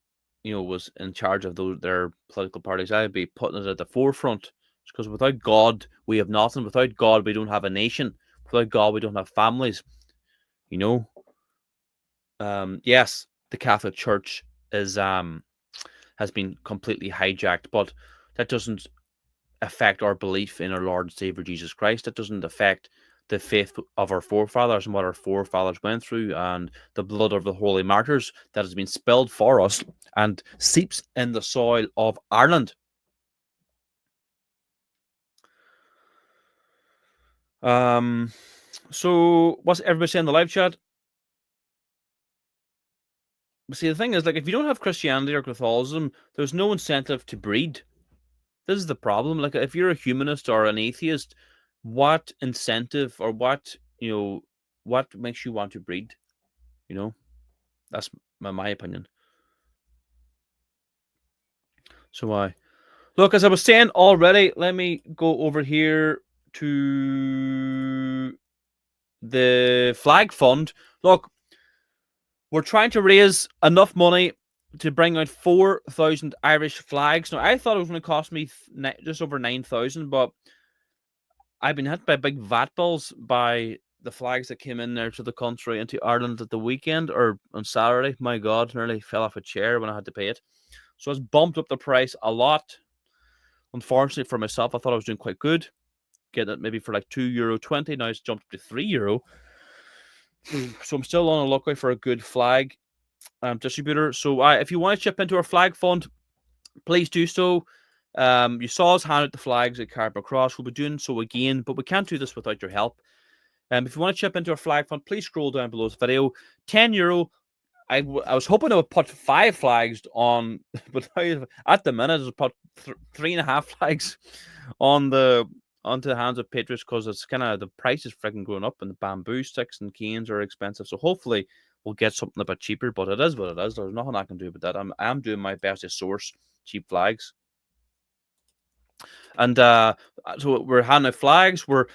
was in charge of their political parties, I'd be putting it at the forefront. Because without God, we have nothing. Without God, we don't have a nation. Without God, we don't have families. Yes, the Catholic Church has been completely hijacked, but that doesn't affect our belief in our Lord and Savior Jesus Christ. That doesn't affect the faith of our forefathers and what our forefathers went through, and the blood of the holy martyrs that has been spilled for us and seeps in the soil of Ireland. So what's everybody saying in the live chat? But see, the thing is, if you don't have Christianity or Catholicism, there's no incentive to breed. This is the problem. If you're a humanist or an atheist, what incentive or what makes you want to breed? That's my opinion. So look, as I was saying already, let me go over here to the flag fund. Look, we're trying to raise enough money to bring out 4,000 Irish flags. Now, I thought it was going to cost me just over 9,000, but I've been hit by big VAT bills by the flags that came in there to the country into Ireland at the weekend or on Saturday. My God, nearly fell off a chair when I had to pay it. So it's bumped up the price a lot. Unfortunately for myself, I thought I was doing quite good. Getting it maybe for €2.20. Now it's jumped up to €3. So I'm still on a lookout for a good flag distributor. So if you want to chip into our flag fund, please do so. You saw us hand out the flags at Carrick Cross. We'll be doing so again, but we can't do this without your help. If you want to chip into our flag fund, please scroll down below this video. €10. I was hoping I would put 5 flags on, but at the minute, I've put 3.5 flags onto the hands of patriots, because it's kind of the price is freaking going up, and the bamboo sticks and canes are expensive. So hopefully we'll get something a bit cheaper, but it is what it is. There's nothing I can do about that. I'm doing my best to source cheap flags. And so we're handing out flags. We're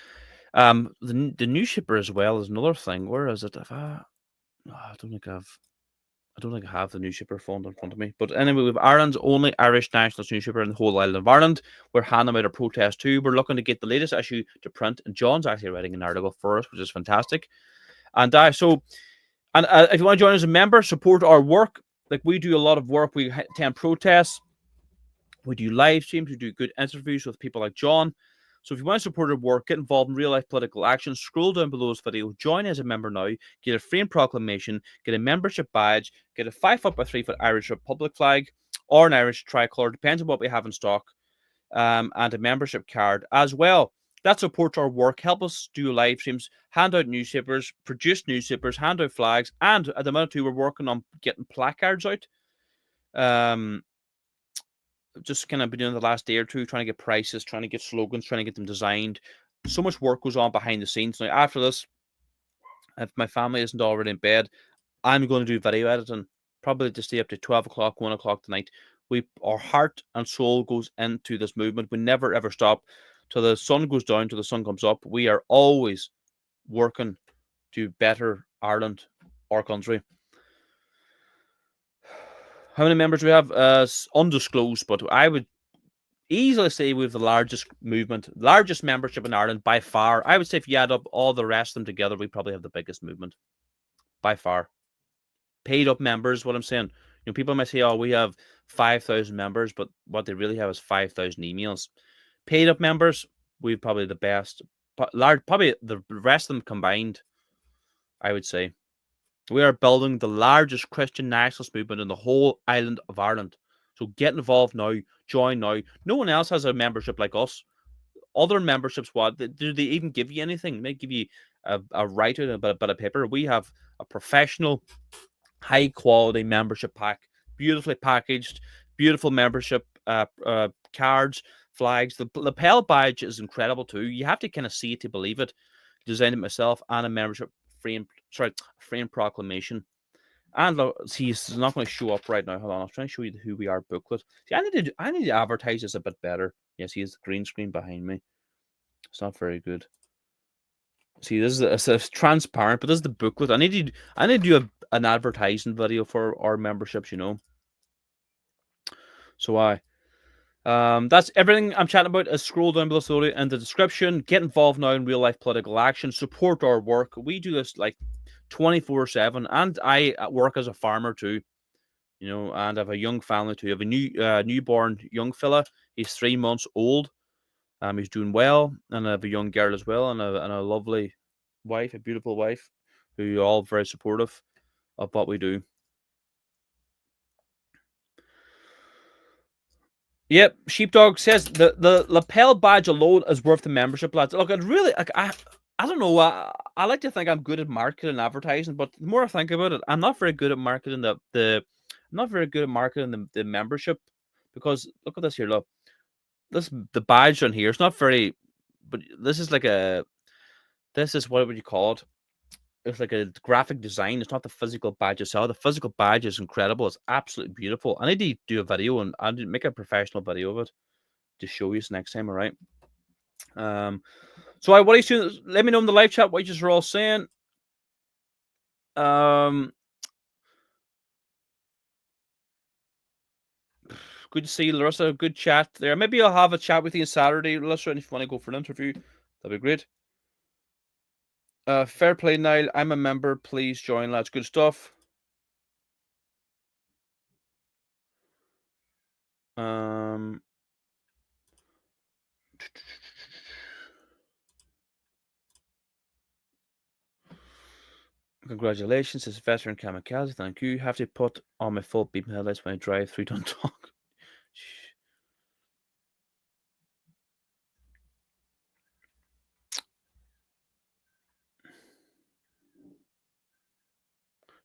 the new shipper as well is another thing. Where is it? I don't think I have the new shipper fund in front of me. But anyway, we have Ireland's only Irish nationalist newspaper in the whole island of Ireland. We're handing out a protest too. We're looking to get the latest issue to print, and John's actually writing an article for us, which is fantastic. And if you want to join as a member, support our work. We do a lot of work. We attend protests. We do live streams. We do good interviews with people like John. So if you want to support our work, get involved in real-life political action, scroll down below this video, join as a member now, get a framed proclamation, get a membership badge, get a 5-foot by 3-foot Irish Republic flag, or an Irish tricolour, depends on what we have in stock, and a membership card as well. That supports our work. Help us do live streams, hand out newspapers, produce newspapers, hand out flags, and at the minute too, we're working on getting placards out. Just kind of been doing the last day or two, trying to get prices, trying to get slogans, trying to get them designed. So much work goes on behind the scenes. Now, after this, if my family isn't already in bed, I'm going to do video editing, probably to stay up to 12 o'clock, 1 o'clock tonight. Our heart and soul goes into this movement. We never, ever stop till the sun goes down, till the sun comes up. We are always working to better Ireland, our country. How many members do we have? Undisclosed, but I would easily say we have the largest movement, largest membership in Ireland by far. I would say if you add up all the rest of them together, we probably have the biggest movement by far. Paid up members, what I'm saying. People might say, oh, we have 5,000 members, but what they really have is 5,000 emails. Paid up members, we've probably the best. Probably the rest of them combined, I would say. We are building the largest Christian nationalist movement in the whole island of Ireland. So get involved now. Join now. No one else has a membership like us. Other memberships, what? Do they even give you anything? They may give you a write-out, a bit of paper. We have a professional, high-quality membership pack. Beautifully packaged. Beautiful membership cards, flags. The lapel badge is incredible too. You have to kind of see it to believe it. Designed it myself, and a membership frame proclamation. And look, see, it's not going to show up right now. Hold on, I was trying to show you the Who We Are booklet. See, I need to advertise this a bit better. Yeah, see, it's the green screen behind me. It's not very good. See, this is it's transparent, but this is the booklet. I need to do an advertising video for our memberships, you know. So that's everything I'm chatting about. Is scroll down below slowly in the description. Get involved now in real life political action. Support our work. We do this like 24/7, and I work as a farmer too, you know, and I have a young family too. I have a newborn young fella. He's 3 months old. He's doing well, and I have a young girl as well, and a lovely wife, a beautiful wife, who are all very supportive of what we do. Yep, Sheepdog says the lapel badge alone is worth the membership, lads. Look, it really, like, I don't know. I like to think I'm good at marketing and advertising, but the more I think about it, I'm not very good at marketing I'm not very good at marketing the membership, because look at this here. Look, the badge on here. It's not very, but this is what would you call it? It's like a graphic design. It's not the physical badge itself. The physical badge is incredible. It's absolutely beautiful. I need to do a video, and I need to make a professional video of it to show you next time. All right. So what are you doing? Let me know in the live chat what you're all saying. Good to see you, Larissa. Good chat there. Maybe I'll have a chat with you on Saturday, Larissa, and if you want to go for an interview, that'd be great. Fair play, Niall. I'm a member. Please join, lads. Good stuff. Congratulations, this veteran kamikaze. Thank you. Have to put on my full beam headlights when I drive through Dundalk.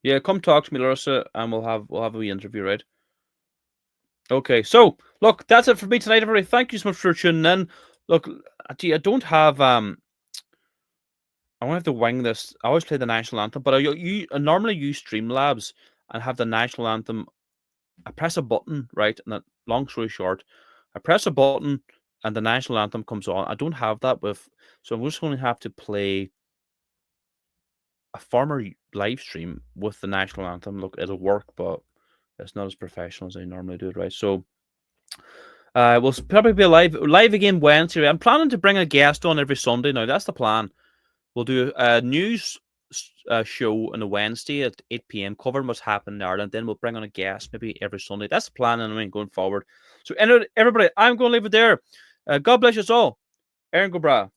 Yeah, come talk to me, Larissa, and we'll have a wee interview, right? Okay, so look, that's it for me tonight, everybody. Thank you so much for tuning in. Look, I don't have I won't have to wing this. I always play the national anthem, but I normally use Streamlabs and have the national anthem. I press a button, right? And that, long story short, I press a button and the national anthem comes on. I don't have that so I'm just going to have to play a farmer live stream with the national anthem. Look, it'll work, but it's not as professional as I normally do it, right? So we'll probably be live again Wednesday. I'm planning to bring a guest on every Sunday now. That's the plan. We'll do a news show on a Wednesday at 8 p.m. covering what's happened in Ireland. Then we'll bring on a guest maybe every Sunday. That's the plan, and I mean, going forward. So everybody, I'm going to leave it there. God bless you all. Aaron Gobra.